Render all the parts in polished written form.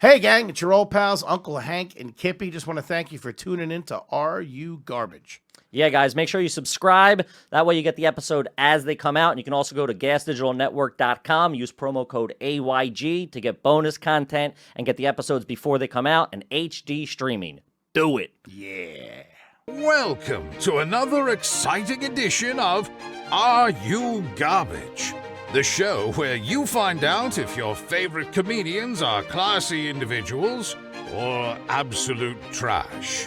Hey, gang, it's your old pals, Uncle Hank and Kippy. Just want to thank you for tuning in to Are You Garbage? Yeah, guys, make sure you subscribe. That way you get the episode as they come out. And you can also go to gasdigitalnetwork.com, use promo code AYG to get bonus content and get the episodes before they come out and HD streaming. Do it. Yeah. Welcome to another exciting edition of Are You Garbage? The show where you find out if your favorite comedians are classy individuals or absolute trash.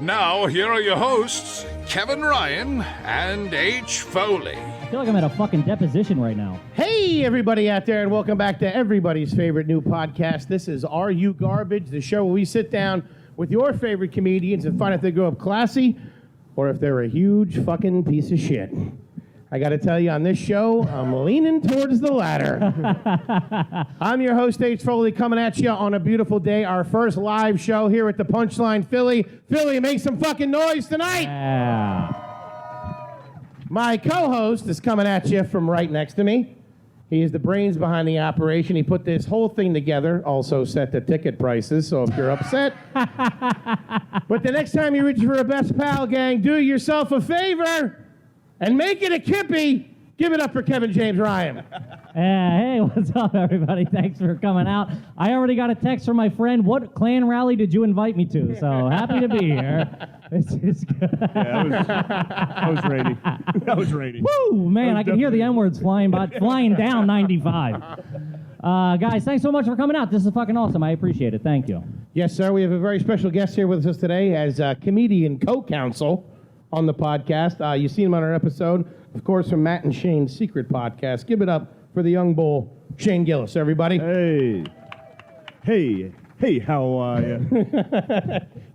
Now, here are your hosts, Kevin Ryan and H. Foley. I feel like I'm at a fucking deposition right now. Hey, everybody out there, and welcome back to everybody's favorite new podcast. This is Are You Garbage, the show where we sit down with your favorite comedians and find if they grow up classy or if they're a huge fucking piece of shit. I got to tell you, on this show, I'm leaning towards the latter. I'm your host, H. Foley, coming at you on a beautiful day, our first live show here at the Punchline Philly. Philly, make some fucking noise tonight! Yeah. My co-host is coming at you from right next to me. He is the brains behind the operation. He put this whole thing together, also set the ticket prices, so if you're upset. But the next time you reach for a best pal, gang, do yourself a favor and make it a Kippy. Give it up for Kevin James Ryan. Hey, what's up, everybody? Thanks for coming out. I already got a text from my friend. What Klan rally did you invite me to? So happy to be here. It's good. Yeah, that was rainy. That was rainy. Woo, man, I can hear the N-words flying down 95. Guys, thanks so much for coming out. This is fucking awesome. I appreciate it. Thank you. Yes, sir. We have a very special guest here with us today as comedian co-counsel on the podcast. You've seen him on our episode, of course, from Matt and Shane's Secret Podcast. Give it up for the young bull, Shane Gillis, everybody. Hey, how are you?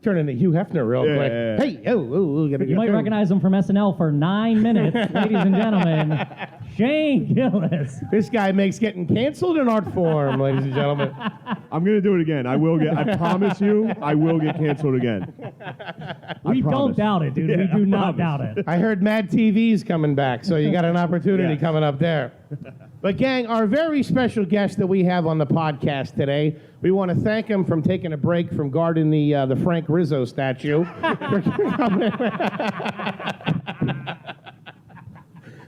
Turn into Hugh Hefner real quick. Yeah. Hey, You might recognize him from SNL for 9 minutes. Ladies and gentlemen, Shane Gillis. This guy makes getting canceled an art form, ladies and gentlemen. I'm going to do it again. I promise you, I will get canceled again. We don't doubt it, dude. Yeah, We do I not promise. doubt it. I heard Mad TV's coming back, so you got an opportunity coming up there. But gang, our very special guest that we have on the podcast today, we want to thank him from taking a break from guarding the Frank Rizzo statue.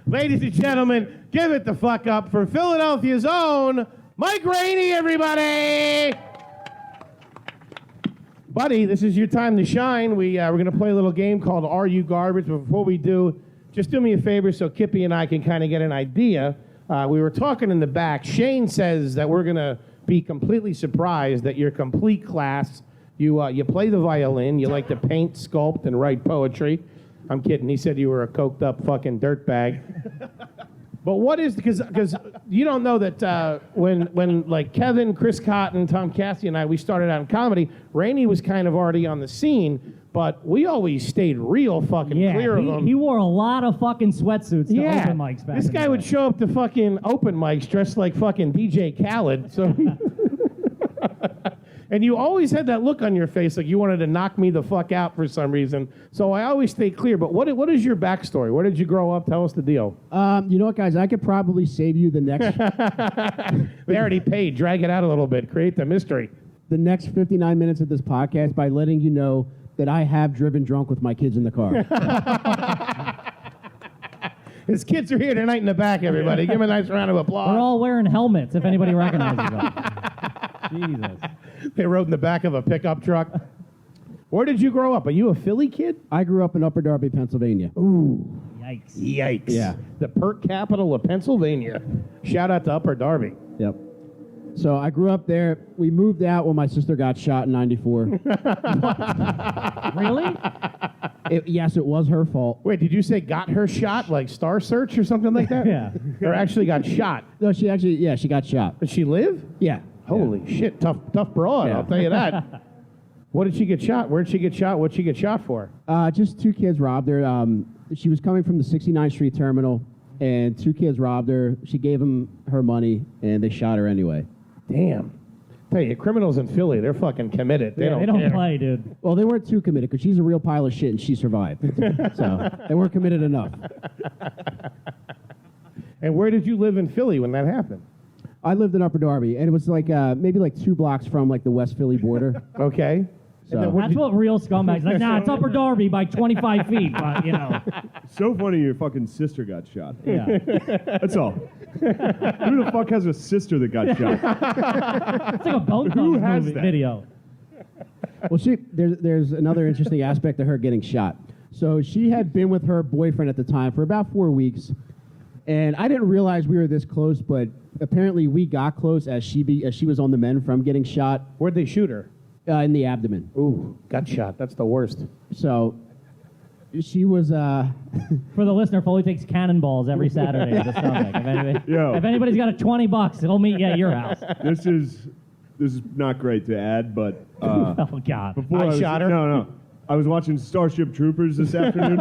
Ladies and gentlemen, give it the fuck up for Philadelphia's own Mike Rainey, everybody! Buddy, this is your time to shine. We're going to play a little game called Are You Garbage? But before we do, just do me a favor so Kippy and I can kind of get an idea. We were talking in the back. Shane says that we're going to be completely surprised that you're complete class. You play the violin. You like to paint, sculpt, and write poetry. I'm kidding. He said you were a coked up fucking dirtbag. But what is, because you don't know that when like Kevin, Chris Cotton, Tom Cassie, and I, we started out in comedy, Rainey was kind of already on the scene, but we always stayed real fucking clear of him. He wore a lot of fucking sweatsuits to open mics back This in guy the would day. show up to fucking open mics dressed like fucking DJ Khaled. So, and you always had that look on your face like you wanted to knock me the fuck out for some reason. So I always stay clear. But what is your backstory? Where did you grow up? Tell us the deal. You know what, guys? I could probably save you the next They already paid. Drag it out a little bit. Create the mystery. 59 minutes of this podcast by letting you know that I have driven drunk with my kids in the car. His kids are here tonight in the back, everybody. Give him a nice round of applause. We're all wearing helmets, if anybody recognizes them. Jesus. They rode in the back of a pickup truck. Where did you grow up? Are you a Philly kid? I grew up in Upper Darby, Pennsylvania. Ooh. Yikes. Yikes. Yeah. The perk capital of Pennsylvania. Shout out to Upper Darby. Yep. So I grew up there. We moved out when my sister got shot in 94. Really? Yes, it was her fault. Wait, did you say got her shot, like Star Search or something like that? Yeah. Or actually got shot? No, she got shot. Did she live? Yeah. Holy shit, tough broad, Yeah. I'll tell you that. What did she get shot? Where'd she get shot? What'd she get shot for? Just two kids robbed her. She was coming from the 69th Street terminal, and two kids robbed her. She gave them her money, and they shot her anyway. Damn. Tell you, criminals in Philly, they're fucking committed. They don't care. play, dude. Well, they weren't too committed because she's a real pile of shit and she survived. So they weren't committed enough. And where did you live in Philly when that happened? I lived in Upper Darby, and it was like maybe like 2 blocks from like the West Philly border. Okay. So That's what real scumbags like. Nah, it's Upper Darby by 25 feet, but you know. So funny your fucking sister got shot. Yeah. That's all. Who the fuck has a sister that got shot? It's like a Bone Who Thugs has movie that? video. well, there's another interesting aspect to her getting shot. So she had been with her boyfriend at the time for about 4 weeks, and I didn't realize we were this close, but apparently we got close as she was on the mend from getting shot Where'd they shoot her? in the abdomen. Ooh, got shot. That's the worst. So she was For the listener, Foley takes cannonballs every Saturday to the stomach. Yo. If anybody's got a $20, he'll meet you at your house. This is not great to add, but Oh, God. before I was, shot her? No. I was watching Starship Troopers this afternoon,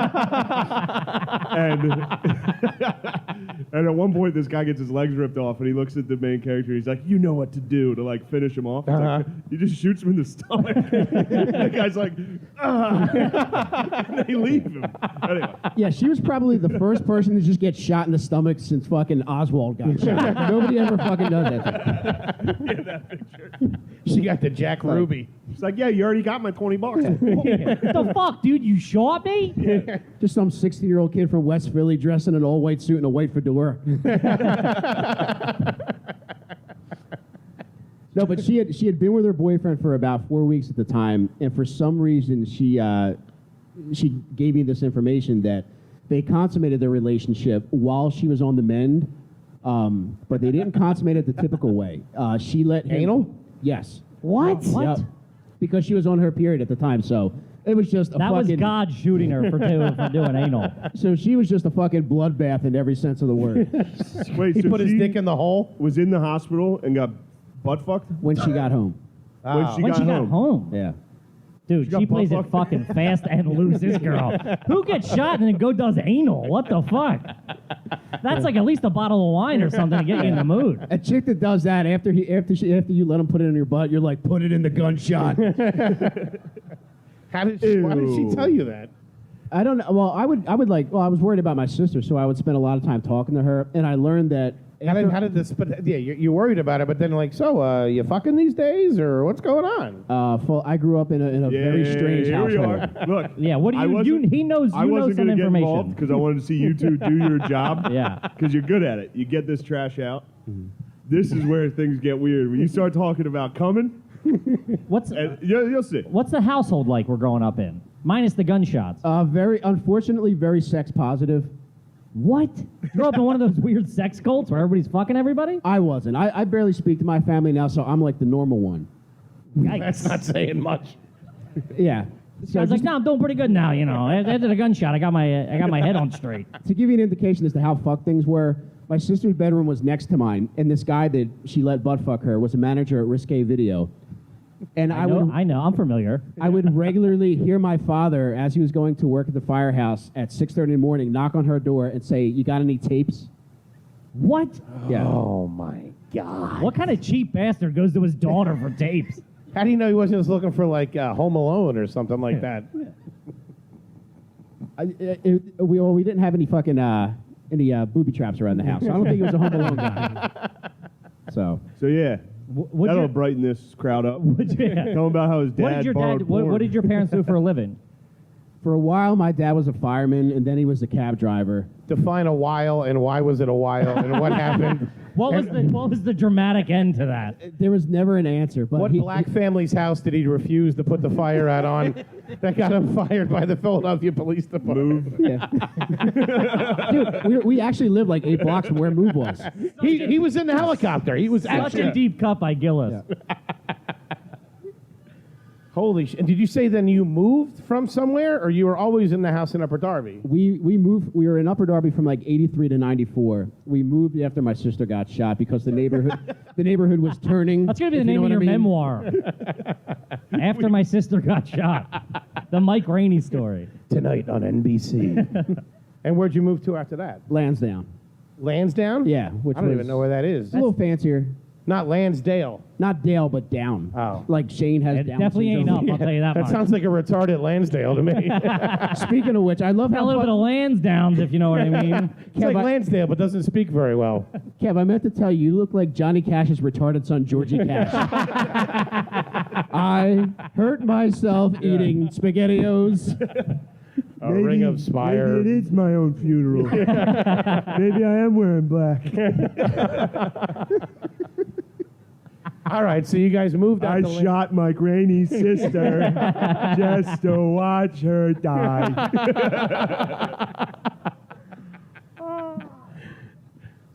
and at one point this guy gets his legs ripped off, and he looks at the main character. He's like, "You know what to do to like finish him off." It's like, he just shoots him in the stomach. The guy's like, and they leave him. Anyway, yeah, she was probably the first person to just get shot in the stomach since fucking Oswald got shot. Nobody ever fucking does that. get that picture. She got the Jack Ruby. She's like, "Yeah, you already got my $20." What the fuck, dude? You shot me? Just some 16-year-old kid from West Philly dressed in an all-white suit and a white fedora. No, but she had been with her boyfriend for about 4 weeks at the time, and for some reason she gave me this information that they consummated their relationship while she was on the mend, but they didn't consummate it the typical way. She let him, Anal? Yes. What? Yep. Because she was on her period at the time, so it was just a That was fucking... God shooting her for doing anal. So she was just a fucking bloodbath in every sense of the word Wait, He so put his she dick in the hole? was in the hospital and got butt fucked when she got home. when she When got she got home. home. Yeah. Dude, She got she plays it butt-fucked. fucking fast and loose, this girl. Who gets shot and then does anal? What the fuck? That's like at least a bottle of wine or something to get you in the mood. A chick that does that after you let him put it in your butt, you're like, put it in the gunshot. Why did she tell you that? I don't know. Well, I was worried about my sister, so I would spend a lot of time talking to her, and I learned that. How did this? But yeah, you're worried about it, but then like, so you fucking these days, or what's going on? I grew up in a very strange here we household. are. Look, Yeah, what do he knows I you know wasn't some gonna get information. involved because I wanted to see you two do your job. Yeah. Because you're good at it. You get this trash out. This is where things get weird. When you start talking about coming, What's you'll see. what's the household like we're growing up in? Minus the gunshots. Unfortunately, very sex positive. What? You grew up in one of those weird sex cults where everybody's fucking everybody? I wasn't. I barely speak to my family now, so I'm like the normal one. That's not saying much. Yeah. So I was like, just no, I'm doing pretty good now. You know, after the gunshot, I got my head on straight. to give you an indication as to how fucked things were, my sister's bedroom was next to mine, and this guy that she let butt fuck her was a manager at Risque Video. And I know, I'm familiar. I would regularly hear my father, as he was going to work at the firehouse at 6:30 in the morning, knock on her door and say, "You got any tapes?" What? Yeah. Oh my God! What kind of cheap bastard goes to his daughter for tapes? How do you know he wasn't just looking for like Home Alone or something like that? We didn't have any fucking booby traps around the house. So I don't think it was a Home Alone guy. So yeah, Would that'll you- brighten this crowd up. Would you- Tell them about how his dad What did your borrowed dad? What porn. did your parents do for a living? for a while, my dad was a fireman, and then he was a cab driver. Define a while, and why was it a while, and what happened? What was the dramatic end to that? There was never an answer. But What black family's house did he refuse to put the fire out on that got him fired by the Philadelphia Police Department? Yeah. Dude, we actually lived like 8 blocks from where Move was. He was in the helicopter. He was Such actually a deep cut by Gillis. Holy shit. Did you say then you moved from somewhere, or you were always in the house in Upper Darby? We moved. We were in Upper Darby from like 83 to 94. We moved after my sister got shot because the neighborhood was turning. That's gonna be the if you name know of your what I mean. memoir. After my sister got shot, the Mike Rainey story. Tonight on NBC. And where'd you move to after that? Lansdowne. Lansdowne? Yeah, which I don't was even know where that is. a little fancier. Not Lansdale. Not Dale, but down. Oh. Like Shane has It down definitely ain't syndrome. up, I'll tell you that That much. sounds like a retarded Lansdale to me. Speaking of which, I love Got a how little bit of Lansdowns, if you know what I mean. It's like Kev, Lansdale, but doesn't speak very well. Kev, I meant to tell you, you look like Johnny Cash's retarded son, Georgie Cash. I hurt myself eating SpaghettiOs. A Ring of Spire. Maybe it is my own funeral. Maybe I am wearing black. All right, so you guys moved out I to shot Mike Rainey's sister just to watch her die.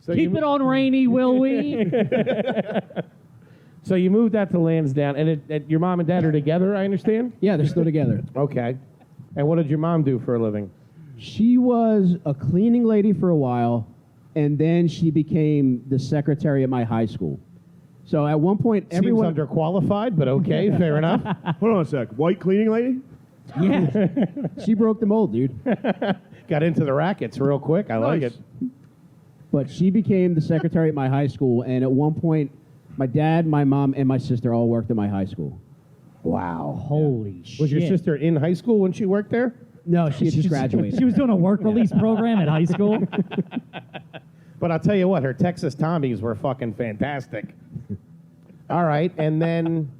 So Keep it on Rainy, will we? So you moved out to Lansdowne, and your mom and dad are together, I understand? Yeah, they're still together. Okay. And what did your mom do for a living? She was a cleaning lady for a while, and then she became the secretary at my high school. So at one point, everyone... Seems underqualified, but okay, fair enough. Hold on a sec. White cleaning lady? Yeah, she broke the mold, dude. Got into the rackets real quick. I like Nice. it. But she became the secretary at my high school, and at one point, my dad, my mom, and my sister all worked at my high school. Wow. Holy shit. Was your sister in high school when she worked there? No, she had just graduated. She was doing a work release program at high school. But I'll tell you what, her Texas Tommies were fucking fantastic. All right, and then I'm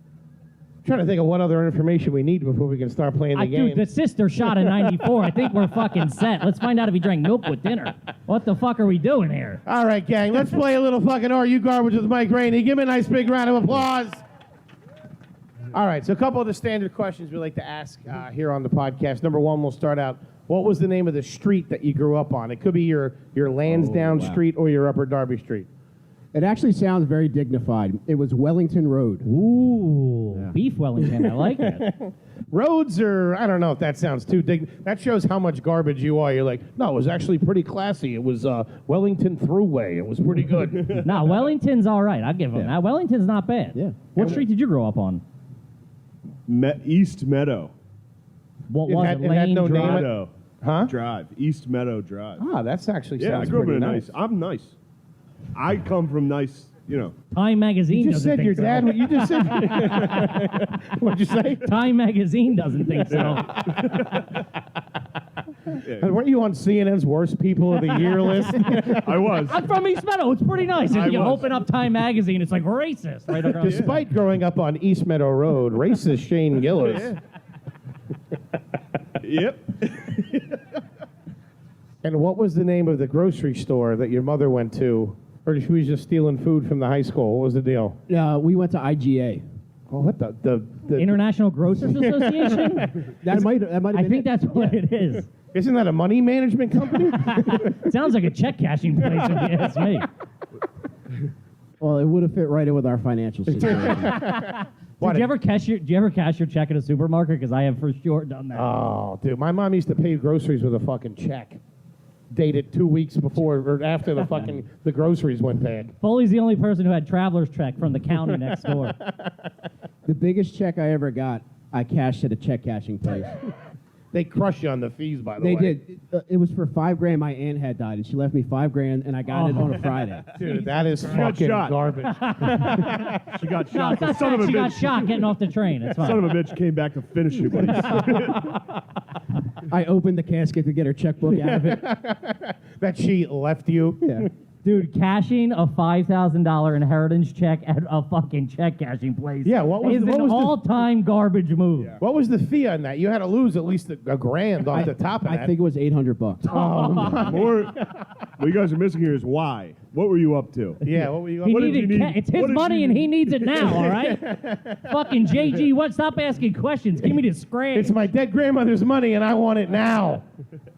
trying to think of what other information we need before we can start playing the game. Dude, the sister shot in 94. I think we're fucking set. Let's find out if he drank milk with dinner. What the fuck are we doing here? All right, gang, let's play a little fucking Are You Garbage with Mike Rainey. Give me a nice big round of applause. All right, so a couple of the standard questions we like to ask here on the podcast. Number one, we'll start out. What was the name of the street that you grew up on? It could be your Lansdowne Street or your Upper Darby Street. It actually sounds very dignified. It was Wellington Road. Ooh, beef Wellington. I like it. Roads are, I don't know if that sounds too that shows how much garbage you are. You're like, no, it was actually pretty classy. It was Wellington Thruway. It was pretty good. Nah, Wellington's all right. I'll give him that. Wellington's not bad. Yeah. What street did you grow up on? East Meadow. What It was had- it? it had Lane no Drive? name. Meadow Huh? Drive. East Meadow Drive. Ah, that's actually Yeah, I sounds grew up in pretty a nice. I'm nice. I come from nice, Time Magazine You just doesn't said think your so. dad. You just said. What'd you say? Time Magazine doesn't think so. And weren't you on CNN's Worst People of the Year list? I was. I'm from East Meadow. It's pretty nice. I If you was. open up Time Magazine, it's like racist right across. Despite growing up on East Meadow Road, racist Shane Gillis. Yep. And what was the name of the grocery store that your mother went to? Or she was just stealing food from the high school? What was the deal? We went to IGA. Oh, what the International Grocers Association? That might have I been think it. that's what it is. Isn't that a money management company? It sounds like a check cashing place if you ask me. Well, it would have fit right in with our financial situation. What Do you ever cash your check at a supermarket? Because I have for sure done that. Oh, dude, my mom used to pay groceries with a fucking check. Dated 2 weeks before or after the groceries went bad. Foley's the only person who had traveler's check from the county next door. The biggest check I ever got, I cashed at a check cashing place. They crush you on the fees, by the They way. did. It was for $5,000. My aunt had died, and she left me $5,000, and I got it on a Friday. Dude, that is got fucking shot. garbage. She got No, shot. it's The not son of a she got bitch. shot getting off the train. It's fine. Son of a bitch came back to finish you, buddy. I opened the casket to get her checkbook out of it. That she left you. Yeah. Dude, cashing a $5,000 inheritance check at a fucking check cashing place Yeah, what was is the- an what was the- all-time garbage move. What was the fee on that? You had to lose at least a grand off the top of I that. think it was $800. More. What you guys are missing here is why. What were you up to? Yeah, what were you? He What did needed you need? it's What his did money you and need? he needs it now, all right? Fucking JG, what? Stop asking questions. Give me the scratch. It's my dead grandmother's money, and I want it now.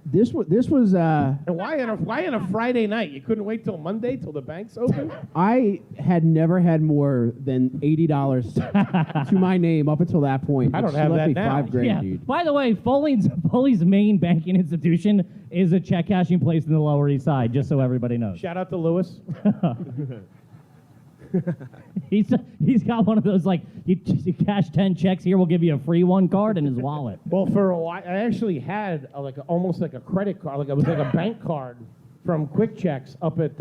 This was And why on a Friday night? You couldn't wait till Monday till the banks open? I had never had more than $80 to my name up until that point. I don't She have left that me now. $5,000, yeah. dude. By the way, Foley's main banking institution is a check cashing place in the Lower East Side, just so everybody knows. Shout out to Lewis. He's got one of those, like, you cash 10 checks here, we'll give you a free one card in his wallet. Well, for a while, I actually had almost like a credit card, like it was like a bank card from Quick Checks up at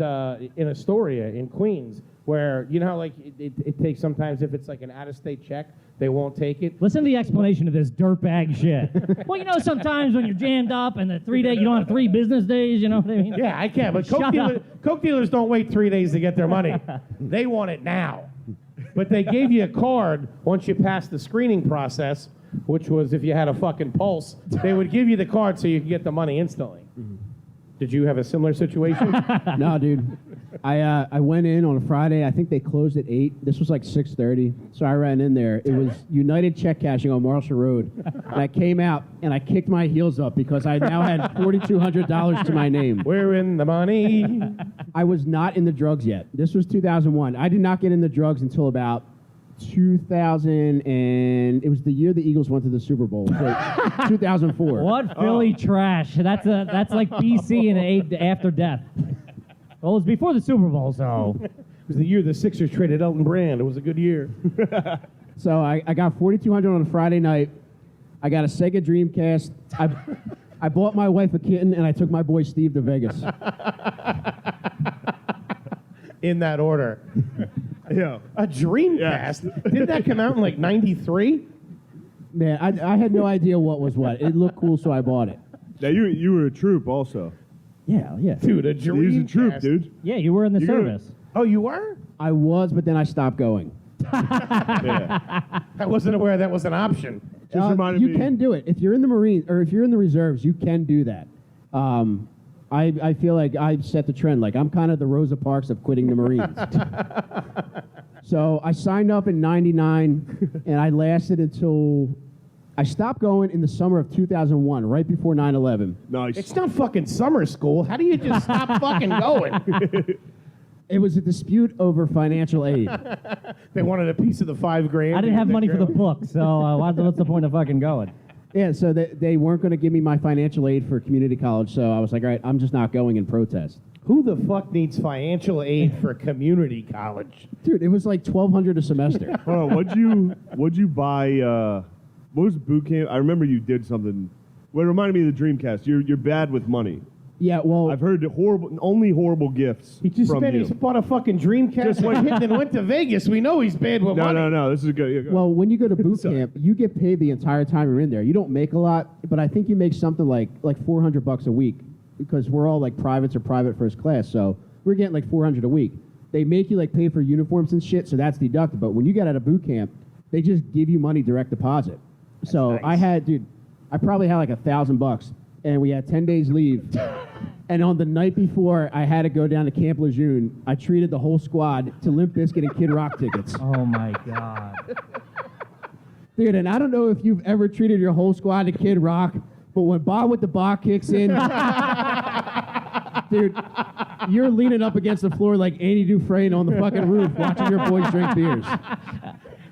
in Astoria in Queens. where, you know how, like, it takes sometimes if it's like an out-of-state check, they won't take it. Listen to the explanation of this dirtbag shit. Well, you know, sometimes when you're jammed up and the 3 day, you don't have 3 business days, you know what I mean? Yeah, I can, but Shut up. Coke dealers don't wait 3 days to get their money. They want it now. But they gave you a card once you passed the screening process, which was if you had a fucking pulse, they would give you the card so you could get the money instantly. Did you have a similar situation? No, dude. I went in on a Friday. I think they closed at 8. This was like 6:30. So I ran in there. It was United Check Cashing on Marshall Road. And I came out and I kicked my heels up because I now had $4,200 to my name. We're in the money. I was not in the drugs yet. This was 2001. I did not get in the drugs until about 2000, and it was the year the Eagles went to the Super Bowl. So 2004. What Philly trash? That's like BC and after death. Well, it was before the Super Bowl, so. It was the year the Sixers traded Elton Brand. It was a good year. So I got $4,200 on a Friday night. I got a Sega Dreamcast. I bought my wife a kitten, and I took my boy Steve to Vegas. In that order. Yeah. A Dreamcast? Didn't that come out in like 93? Man, I had no idea what was what. It looked cool, so I bought it. Now you were a troop also. Yeah. Dude, a He was Dreamcast. a troop, dude. Yeah, you were in the You gotta- service. Oh, you were? I was, but then I stopped going. Yeah. I wasn't aware that was an option. Just reminded you me. can do it. If you're in the Marines, or if you're in the reserves, you can do that. I feel like I set the trend. Like, I'm kind of the Rosa Parks of quitting the Marines. So I signed up in 99, and I lasted until I stopped going in the summer of 2001, right before 9/11. Nice. It's not fucking summer school. How do you just stop fucking going? It was a dispute over financial aid. They wanted a piece of the $5,000. I didn't have money for the book, so what's the point of fucking going? Yeah, so they weren't going to give me my financial aid for community college, so I was like, all right, I'm just not going in protest. Who the fuck needs financial aid for community college? Dude, it was like $1,200 a semester. Hold on, what'd you buy? What was boot camp? I remember you did something. Well, it reminded me of the Dreamcast. You're bad with money. Yeah, well, I've heard only horrible gifts He just from you. he bought a fucking Dreamcast and went to Vegas. We know he's bad with money. No. This is a good. Yeah, well, when you go to boot Sorry. camp, you get paid the entire time you're in there. You don't make a lot, but I think you make something like $400 a week because we're all like privates or private first class, so we're getting like $400 a week. They make you like pay for uniforms and shit, so that's deducted. But when you get out of boot camp, they just give you money direct deposit. So nice. I probably had like $1,000, and we had 10 days leave. And on the night before I had to go down to Camp Lejeune, I treated the whole squad to Limp Bizkit and Kid Rock tickets. Oh my God. Dude, and I don't know if you've ever treated your whole squad to Kid Rock, but when Bob with the Bar kicks in, dude, you're leaning up against the floor like Andy Dufresne on the fucking roof watching your boys drink beers.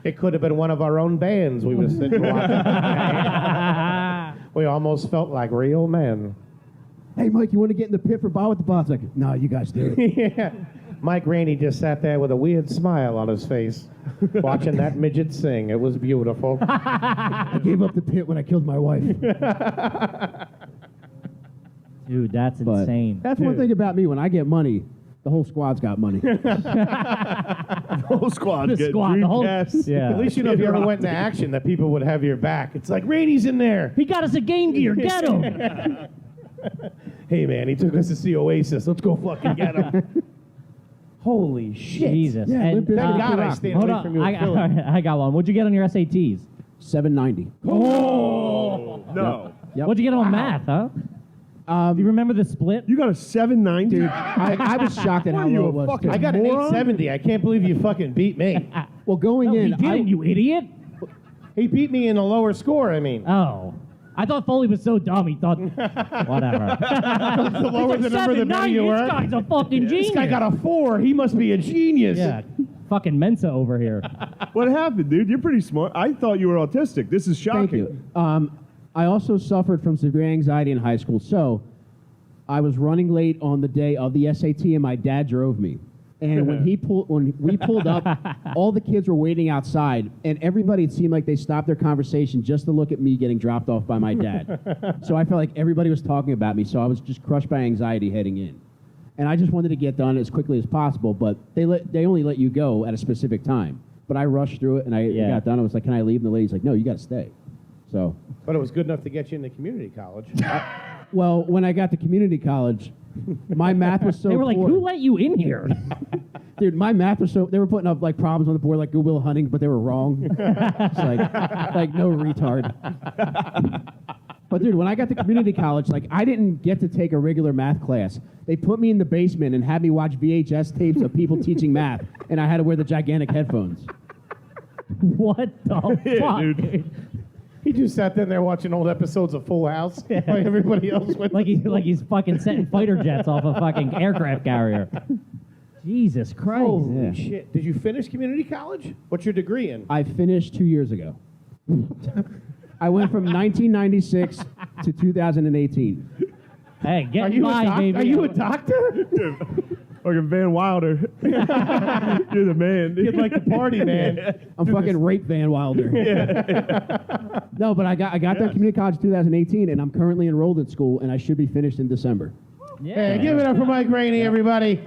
It could have been one of our own bands we were sitting watching. We almost felt like real men. Hey, Mike, you want to get in the pit for Bob with the Bar? It's like, no, you guys do it. Yeah. Mike Rainey just sat there with a weird smile on his face, watching that midget sing. It was beautiful. I gave up the pit when I killed my wife. Dude, that's But insane. that's one thing about me. When I get money, the whole squad's got money. the whole squad. The get squad, the whole- Dreamcasts. yeah. At least you know if you ever went into action that people would have your back. It's like, Rainey's in there. He got us a Game Gear. Get him. Hey, man, he took us to see Oasis. Let's go fucking get him. Holy shit. Jesus. Yeah, And, Limp Bizkit Thank and God Kid I Rock. stayed hold away on. from you in Philly. I got one. What'd you get on your SATs? 790. Oh no! Yep. What'd you get on math, huh? Do you remember the split? You got a 790. Dude, I was shocked at What how are you, low a it was. fucking too. I got an Moron? 870. I can't believe you fucking beat me. Well, going No, in, he didn't, you idiot. He beat me in a lower score, I mean. Oh. I thought Foley was so dumb, he thought, whatever. The lower the number, the better you This were. guy's a fucking genius. This guy got a 4. He must be a genius. Yeah, fucking Mensa over here. What happened, dude? You're pretty smart. I thought you were autistic. This is shocking. Thank you. I also suffered from severe anxiety in high school, so I was running late on the day of the SAT, and my dad drove me. And when we pulled up, all the kids were waiting outside, and everybody, it seemed like they stopped their conversation just to look at me getting dropped off by my dad. So I felt like everybody was talking about me, so I was just crushed by anxiety heading in. and I just wanted to get done as quickly as possible. But they only let you go at a specific time. But I rushed through it, and I got done. I was like, "Can I leave?" And the lady's like, "No, you got to stay." So. But it was good enough to get you into community college. Well, when I got to community college, my math was so They were like, poor. who let you in here? Dude, my math was so... They were putting up, like, problems on the board, like Good Will Hunting, but they were wrong. It's like no retard. But, dude, when I got to community college, like, I didn't get to take a regular math class. They put me in the basement and had me watch VHS tapes of people teaching math, and I had to wear the gigantic headphones. What the fuck? dude. He just sat there watching old episodes of Full House like everybody else went. Like he's fucking setting fighter jets off a fucking aircraft carrier. Jesus Christ. Holy shit. Did you finish community college? What's your degree in? I finished 2 years ago. I went from 1996 to 2018. Hey, get Are in you, line, baby. are you a doctor? Fucking Van Wilder. You're the man. You'd like to party, man. I'm fucking rape Van Wilder. No, but I got done community college in 2018, and I'm currently enrolled in school, and I should be finished in December. Yeah. Hey, give it up for Mike Rainey, everybody.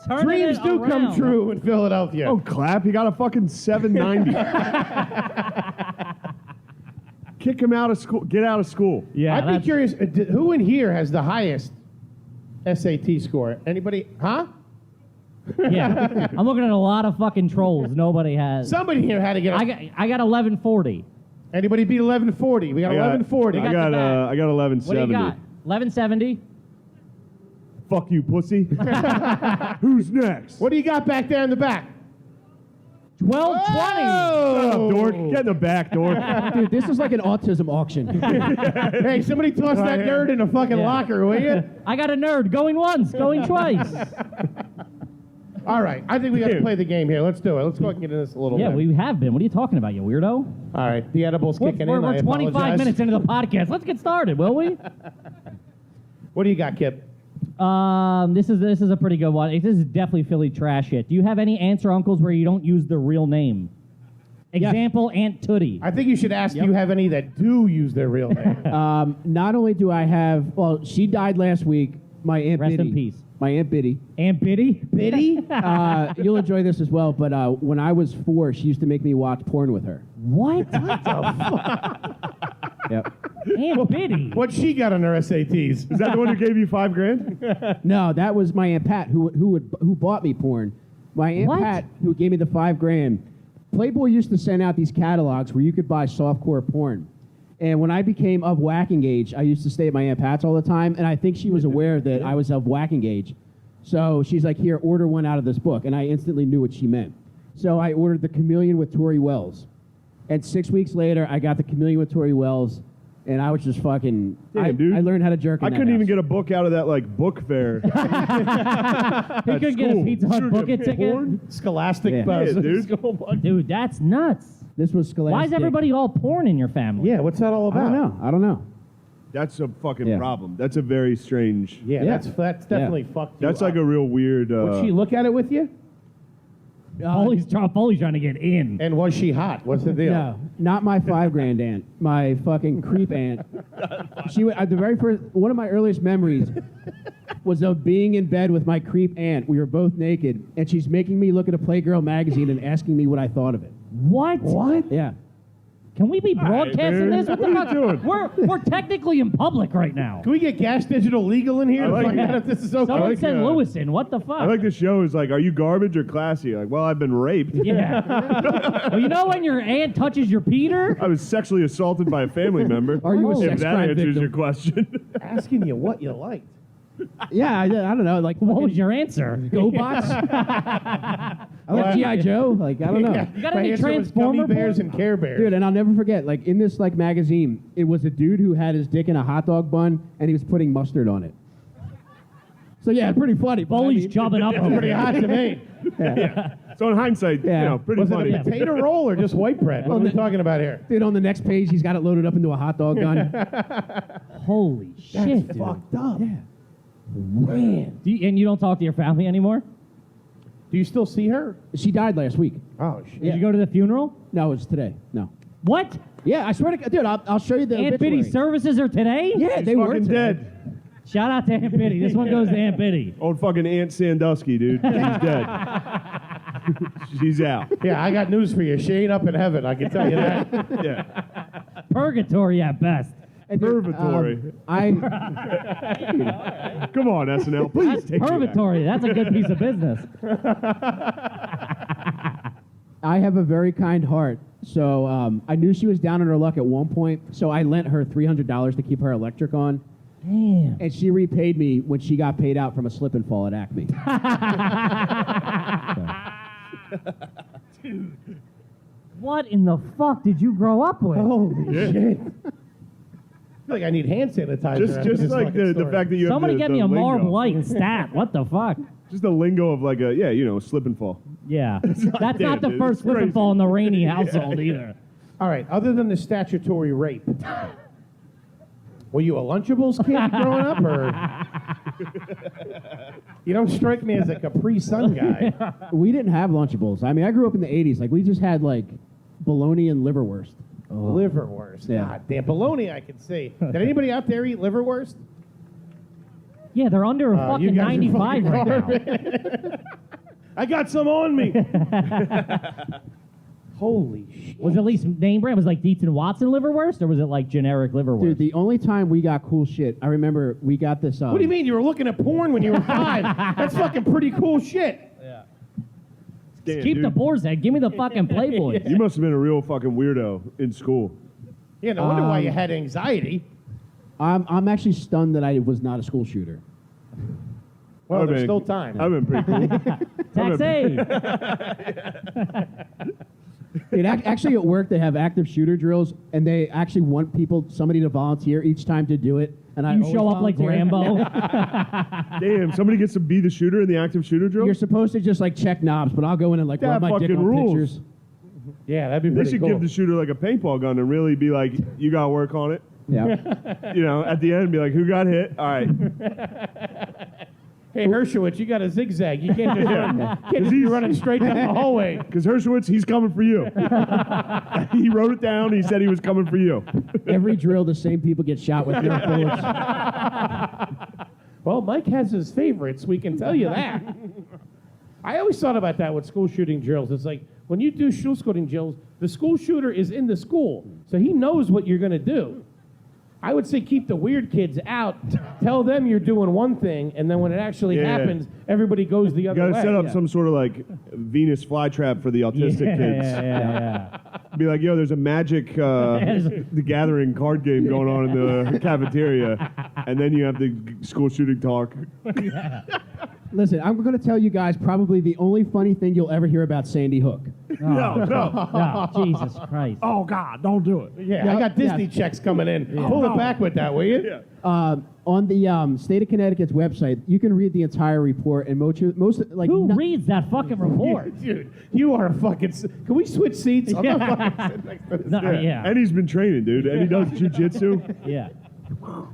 Turning Dreams it do come around. true in Philadelphia. Oh, clap. He got a fucking 790. Kick him out of school. Get out of school. Yeah, I'd be that's- curious, who in here has the highest SAT score? Anybody? Huh? Yeah. I'm looking at a lot of fucking trolls. Nobody has. Somebody here had to get. I got 1140. Anybody beat 1140? We got 1140. I got the back. 1170. What do you got? 1170. Fuck you, pussy. Who's next? What do you got back there in the back? 1220. Shut up, dork. Get in the back, dork. Dude, this is like an autism auction. Hey, somebody toss that nerd in a fucking locker, will you? I got a nerd going once, going twice. All right, I think we got to play the game here. Let's do it. Let's go ahead and get into this a little Yeah, bit. we have been. What are you talking about, you weirdo? All right, the edible's kicking We're in. I 25 apologize. minutes into the podcast. Let's get started, will we? What do you got, Kip? This is a pretty good one. This is definitely Philly trash shit. Do you have any aunts or uncles where you don't use the real name? Example, Aunt Tootie. I think you should ask, do you have any that do use their real name? Not only do I have, well, she died last week. My Aunt Rest Biddy. in peace. My Aunt Biddy. Aunt Biddy? Biddy? You'll enjoy this as well, but when I was 4, she used to make me watch porn with her. What? Yep. Aunt Biddy? What she got on her SATs? Is that the one who gave you $5,000? No, that was my Aunt Pat who bought me porn. My Aunt What? Pat, who gave me the $5,000. Playboy used to send out these catalogs where you could buy softcore porn. And when I became of whacking age, I used to stay at my Aunt Pat's all the time, and I think she was aware that I was of whacking age. So she's like, here, order one out of this book. And I instantly knew what she meant. So I ordered The Chameleon with Tori Wells. And 6 weeks later, I got The Chameleon with Tori Wells, and I was just fucking... Damn, dude. I learned how to jerk in I that couldn't even house. get a book out of that, like, book fair. He could get a Pizza Hut bucket ticket? Scholastic Yeah. buzz. Yeah, dude. Dude, that's nuts. This was Scholastic. Why is everybody all porn in your family? Yeah, what's that all I about? don't know. That's a fucking Yeah. problem. That's a very strange... Yeah, Yeah. that's definitely fucked you That's up. like a real weird... Would she look at it with you? Foley's trying to get in. And was she hot? What's the deal? No, not my $5,000 aunt. My fucking creep aunt. She would, the very first, one of my earliest memories was of being in bed with my creep aunt. We were both naked, and she's making me look at a Playgirl magazine and asking me what I thought of it. What? What? Yeah. Can we be broadcasting dude. this? What the What are you fuck? doing? We're technically in public right now. Can we get Gas Digital legal in here I to like find it. out if this is okay? Someone like, send Lewis in. What the fuck? I like the show is like, are you garbage or classy? Like, well, I've been raped. Yeah. Well, you know when your aunt touches your Peter? I was sexually assaulted by a family member. Are you a Oh. If sex that crime answers victim? your question. Asking you what you liked. Yeah, I don't know. Like, What was your answer? GoBots? I like G.I. Joe. Like, I don't know. Yeah, You got my any answer was Gummy Transformer Bears porn? and Care Bears. Dude, and I'll never forget, like, in this, like, magazine, it was a dude who had his dick in a hot dog bun, and he was putting mustard on it. So, yeah, pretty funny. but I Foley's mean- jumping up over pretty here. hot to me. So in hindsight, Yeah. you know, pretty Was funny. it a potato roll or just white bread? What are we talking about here? Dude, on the next page, he's got it loaded up into a hot dog gun. Holy shit, dude. Fucked up. Yeah. Man. And you don't talk to your family anymore? Do you still see her? She died last week. Oh, shit. Did you go to the funeral? No, it was today. No. What? Yeah, I swear to God. Dude, I'll show you the Aunt obituary. Biddy's services are today? Yeah, She's they were fucking today. dead. Shout out to Aunt Biddy. This one goes to Aunt Biddy. Old fucking Aunt Sandusky, dude. She's dead. She's out. Yeah, I got news for you. She ain't up in heaven, I can tell you that. Yeah. Purgatory at best. Purgatory. I Come on, SNL. Please take me back. Purgatory. That's a good piece of business. I have a very kind heart, so I knew she was down on her luck at one point, so I lent her $300 to keep her electric on. Damn. And she repaid me when she got paid out from a slip and fall at Acme. Dude, what in the fuck did you grow up with? Holy shit. I feel like I need hand sanitizer. after Just this like fucking the story. fact that you Somebody have get the me a lingo. Marb Light stat. What the fuck? Just the lingo of like a, slip and fall. Yeah. That's not the dude. first It's slip and crazy. fall in the Rainey household either. All right, other than the statutory rape, were you a Lunchables kid growing up, or? You don't strike me as a Capri Sun guy. We didn't have Lunchables. I mean, I grew up in the 80s. Like, we just had, like, bologna and liverwurst. Liverwurst. Yeah. God damn, bologna I can see. Did anybody out there eat liverwurst? Yeah, they're under You fucking guys are 95 fucking right now. garbage. I got some on me. Holy shit. Was it at least name brand? Was it like Dietz and Watson liverwurst, or was it like generic liverwurst? Dude, the only time we got cool shit, I remember we got this. What do you mean? You were looking at porn when you were 5? That's fucking pretty cool shit. Damn, Keep the dude. boar's head. Give me the fucking Playboy. You must have been a real fucking weirdo in school. Yeah, no wonder why you had anxiety. I'm actually stunned that I was not a school shooter. Well, I've there's been- still time. I've been pretty cool. Taxi. Dude, actually at work they have active shooter drills, and they actually want somebody to volunteer each time to do it. And I You always show up like volunteer. Rambo. Damn, somebody gets to be the shooter in the active shooter drill? You're supposed to just like check knobs, but I'll go in and like That rub my dick fucking on rules. pictures. Yeah, that'd be They pretty should cool. give the shooter like a paintball gun and really be like, you got to work on it. Yeah. At the end, be like, who got hit? All right. Hey, Hershowitz, you got a zigzag. You can't just, be running straight down the hallway. Because Hershowitz, he's coming for you. He wrote it down. He said he was coming for you. Every drill, the same people get shot with Nerf bullets. Well, Mike has his favorites. We can tell you that. I always thought about that with school shooting drills. It's like when you do school shooting drills, the school shooter is in the school, so he knows what you're going to do. I would say keep the weird kids out. Tell them you're doing one thing, and then when it actually Yeah. happens, everybody goes the You other got to way. set up Yeah. some sort of like Venus flytrap for the autistic kids. Yeah. Be like, yo, there's a Magic the Gathering card game going on in the cafeteria, and then you have the school shooting talk. Listen, I'm going to tell you guys probably the only funny thing you'll ever hear about Sandy Hook. No. Oh, Jesus Christ. Oh God, don't do it. Yeah, I got Disney checks coming in. Pull it back with that, will you? Yeah. On the state of Connecticut's website, you can read the entire report, and most like Who no- reads that fucking report? Dude, you are a fucking... Can we switch seats? I'm not fucking sitting next to this No, guy. yeah. And he's been training, dude. And he does jujitsu. Yeah.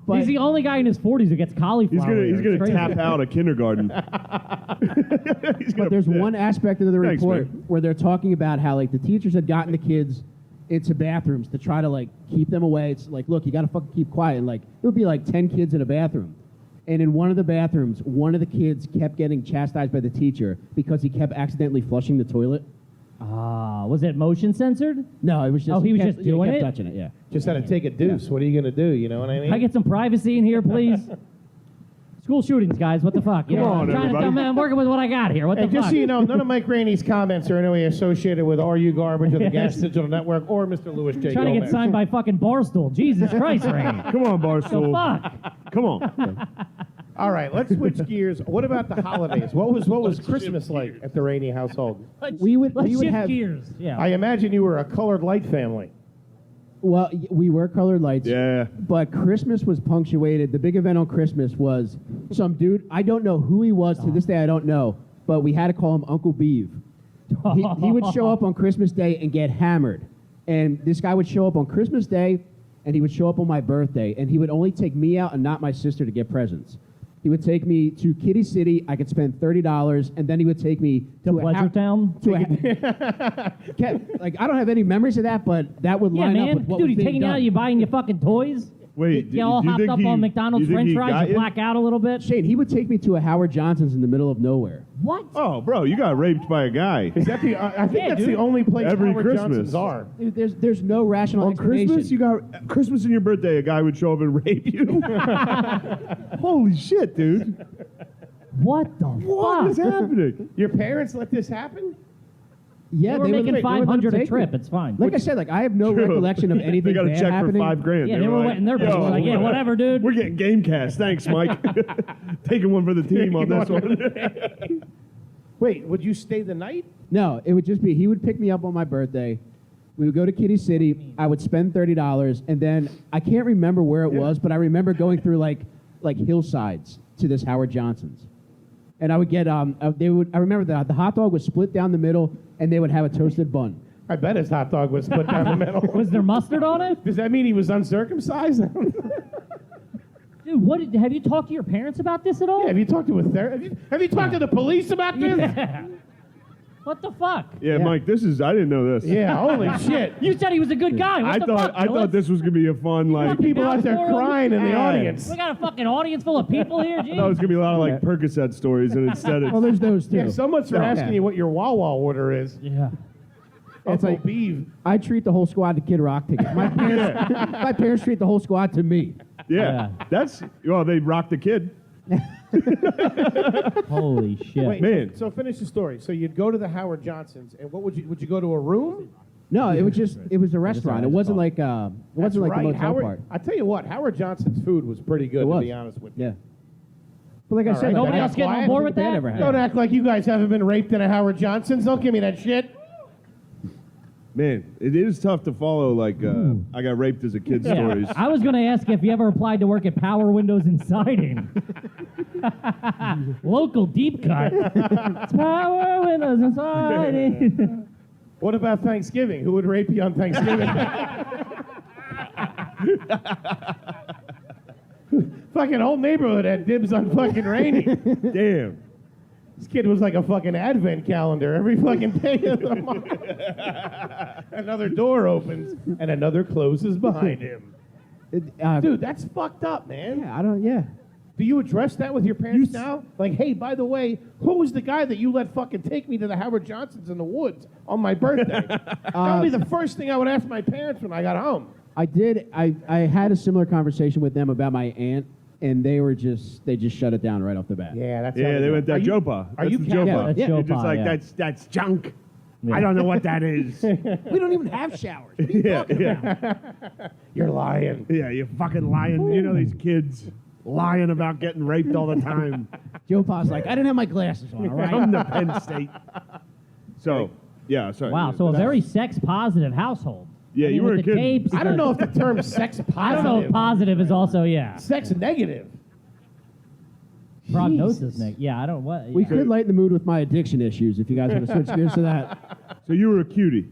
But- He's the only guy in his 40s who gets cauliflower. He's gonna It's crazy. tap out a kindergarten. But there's one aspect of the Thanks, report man. where they're talking about how like the teachers had gotten the kids into bathrooms to try to like keep them away. It's like, look, you got to fucking keep quiet. And like it would be like 10 kids in a bathroom. And in one of the bathrooms, one of the kids kept getting chastised by the teacher because he kept accidentally flushing the toilet. Was it motion censored? No, it was just Oh, he was kept, just doing he kept it? touching it, yeah. Just had to take a deuce. What are you going to do? You know what I mean? Can I get some privacy in here, please? School shootings, guys. What the fuck? You Come know, on, I'm trying everybody. to come in. I'm working with what I got here. What Hey, the just fuck? so you know, none of Mike Rainey's comments are in any way associated with RU Garbage or the Gas Digital Network or Mr. Louis J. Trying to get Gomez. signed by fucking Barstool. Jesus Christ, Rainey. Come on, The Barstool. fuck? Come on. All right, let's switch gears. What about the holidays? What was Christmas like at the Rainey household? We would Let's shift have gears. Yeah. I imagine you were a colored light family. well, we were colored lights. Yeah. But Christmas was punctuated. The big event on Christmas was some dude. I don't know who he was. To this day, I don't know. But we had to call him Uncle Beeve. He would show up on Christmas Day and get hammered. And this guy would show up on Christmas Day, and he would show up on my birthday. And he would only take me out and not my sister to get presents. He would take me to Kitty City. I could spend $30, and then he would take me to a Pleasure Town? to like I don't have any memories of that, but that would Yeah, line up man. with what Dude, was he's being taking you done. out, you buying your fucking toys? Wait, Get all do you hopped think up he- on do McDonald's you think French he fries, got you black out a little bit. Shane, he would take me to a Howard Johnson's in the middle of nowhere. What? Oh, bro, you got raped by a guy. Is that the? I think Yeah, that's dude. the only place Every Howard Christmas. Johnsons are. Dude, there's no rational On explanation. Christmas, you got Christmas and your birthday. A guy would show up and rape you. Holy shit, dude! What the What is fuck? happening? Your parents let this happen? Yeah, They were would making let- they would let him 500 a take trip. me. It's fine. Like I said, like I have no True. recollection of They anything got a bad check happening. for $5,000. Yeah, they were like, wetting their pants. "Yo, Like, yeah, whatever, dude. We're getting game cash. Thanks, Mike. Taking one for the team on this one. Wait, would you stay the night? No, it would just be he would pick me up on my birthday. We would go to Kitty City. I would spend $30, and then I can't remember where it was, but I remember going through like hillsides to this Howard Johnson's, and I would get they would. I remember that the hot dog was split down the middle, and they would have a toasted bun. I bet his hot dog was split down the middle. Was there mustard on it? Does that mean he was uncircumcised? Dude, have you talked to your parents about this at all? Yeah, have you talked to a have you talked to the police about this? Yeah. What the fuck? Yeah, Mike, this is. I didn't know this. Yeah, holy shit. You said he was a good guy. What I the thought fuck, I thought Gillis? this was gonna be a fun like. fucking People out there down for him? crying in the Yeah. audience. We got a fucking audience full of people here, I geez. thought it was gonna be a lot of like Percocet stories, and instead it's Well, there's those too. Yeah, so much for asking you what your Wawa order is. Yeah. It's Uncle like- Beeve. I treat the whole squad to Kid Rock tickets. My parents treat the whole squad to me. yeah. That's well, they rocked the kid. Holy shit. Wait, Man. so finish the story. So you'd go to the Howard Johnsons, and what would you go to a room? No, it was a restaurant. It wasn't like the motel Howard, part. I tell you what, Howard Johnson's food was pretty good, It to was. be honest with you. Yeah. But like I All said, right. like, Nobody I- else getting on quiet. board with Bad that? ever had. Don't act like you guys haven't been raped in a Howard Johnson's. Don't give me that shit. Man, it is tough to follow. Like I got raped as a kid Yeah. stories. I was going to ask if you ever applied to work at Power Windows and Siding. Local deep cut. It's Power Windows and Siding. What about Thanksgiving? Who would rape you on Thanksgiving? Fucking whole neighborhood had dibs on fucking Rainey. Damn. This kid was like a fucking advent calendar every fucking day of the month. Another door opens and another closes behind him. Dude, that's fucked up, man. Yeah, I don't. Yeah. Do you address that with your parents now? Like, hey, by the way, who was the guy that you let fucking take me to the Howard Johnsons in the woods on my birthday? That would be the first thing I would ask my parents when I got home. I did. I had a similar conversation with them about my aunt, and they just shut it down right off the bat. Yeah, that's Yeah, they went that Are you- Jopa. Are That's you the counting? Jopa. Yeah, that's You're Jopa, just like yeah. that's junk. I don't know what that is. We don't even have showers. yeah. You're lying. Yeah, you fucking lying. You know these kids lying about getting raped all the time. Joe Pa's like, I didn't have my glasses on. All right. From the Penn State. So, yeah, sorry. Wow, so a very sex-positive household. Yeah, I mean, you were with a the kid. tapes, I don't know if the term sex positive. I don't know if positive is also, yeah. Sex negative. Prognosis, Nick. Yeah, I don't, what? We yeah. could lighten the mood with my addiction issues if you guys want to switch gears to that. So you were a cutie.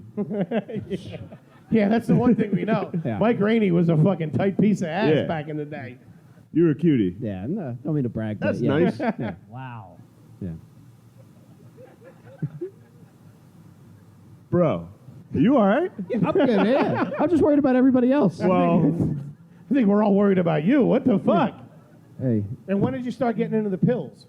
Yeah, that's the one thing we know. Yeah. Mike Rainey was a fucking tight piece of ass Yeah. back in the day. You were a cutie. Yeah, no, don't mean to brag. That's but yeah. nice. Yeah, Wow. yeah. Bro, are you all right? I'm good, man. I'm just worried about everybody else. Well, I think we're all worried about you. What the fuck? Hey, And when did you start getting into the pills?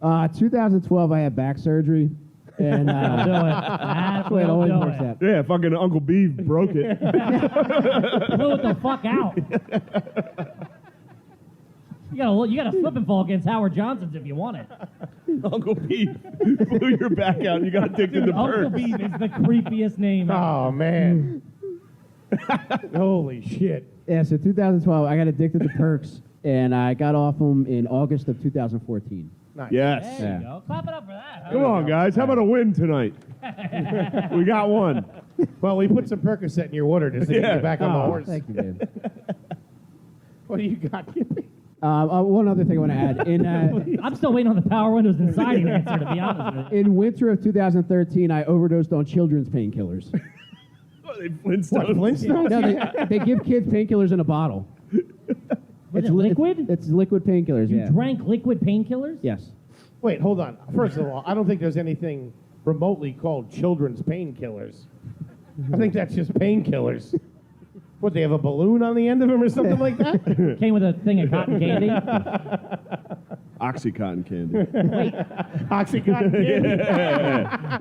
2012, I had back surgery, and Do it. That's it always do works it. out. yeah, fucking Uncle Beeve broke it. Blew it the fuck out. You gotta slip and fall against Howard Johnson's if you want it. Uncle Beeve blew your back out and you got addicted to Uncle perks. Beeve is the creepiest name ever. Oh, man. Holy shit. Yeah, so 2012, I got addicted to perks, and I got off them in August of 2014. Nice. Yes. There you Yeah. go. Clap it up for that. Come on, guys. How about a win tonight? We got one. Well, we put some Percocet in your water just to get Yeah. you back on the horse. Thank you, man. What do you got, Kippy? One other thing I want to add. In, I'm still waiting on the Power Windows and Siding answer, to be honest with you. in winter of 2013, I overdosed on children's painkillers. What, they Flintstones? Flintstones? No, they give kids painkillers in a bottle. Was it liquid? It's liquid painkillers, You yeah. drank liquid painkillers? Yes. Wait, hold on. First of all, I don't think there's anything remotely called children's painkillers. I think that's just painkillers. What, they have a balloon on the end of them or something like that? Came with a thing of cotton candy. Oxycontin candy. Oxycontin candy.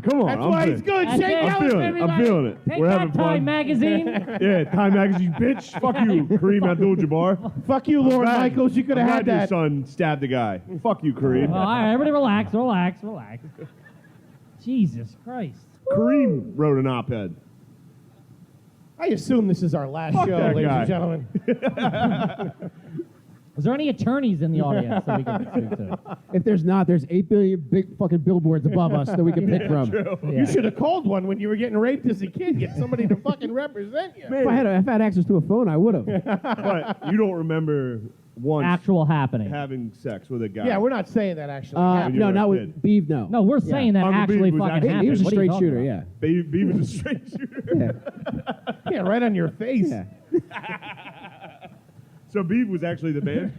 Come on. That's I'm why fe- he's good. That's Shane it. Gillis, I'm feeling it. everybody. I'm feeling it. Take We're that, having Time fun. magazine. Yeah, Time Magazine, bitch. Fuck you, Kareem Abdul-Jabbar. Fuck you, Lord Glad- Michaels. You could have I'm had glad that. your son stabbed the guy. Fuck you, Kareem. All right, everybody relax. Jesus Christ. Kareem wrote an op-ed. I assume this is our last Fuck show, that ladies guy. and gentlemen. Is there any attorneys in the audience that we can speak to? If there's not, there's 8 billion big fucking billboards above us that we can pick from. You should have called one when you were getting raped as a kid. Get somebody to fucking represent you. If I had access to a phone, I would have. But you don't remember once Actual happening. having sex with a guy. Yeah, we're not saying that actually. When you No, were a not kid. with Beeve, no. No, we're saying that Uncle actually Beav was fucking actually- happened. He was a What are you straight talking shooter, about? yeah. Beav was a straight shooter. Yeah, right on your face. Yeah. So Beav was actually the man?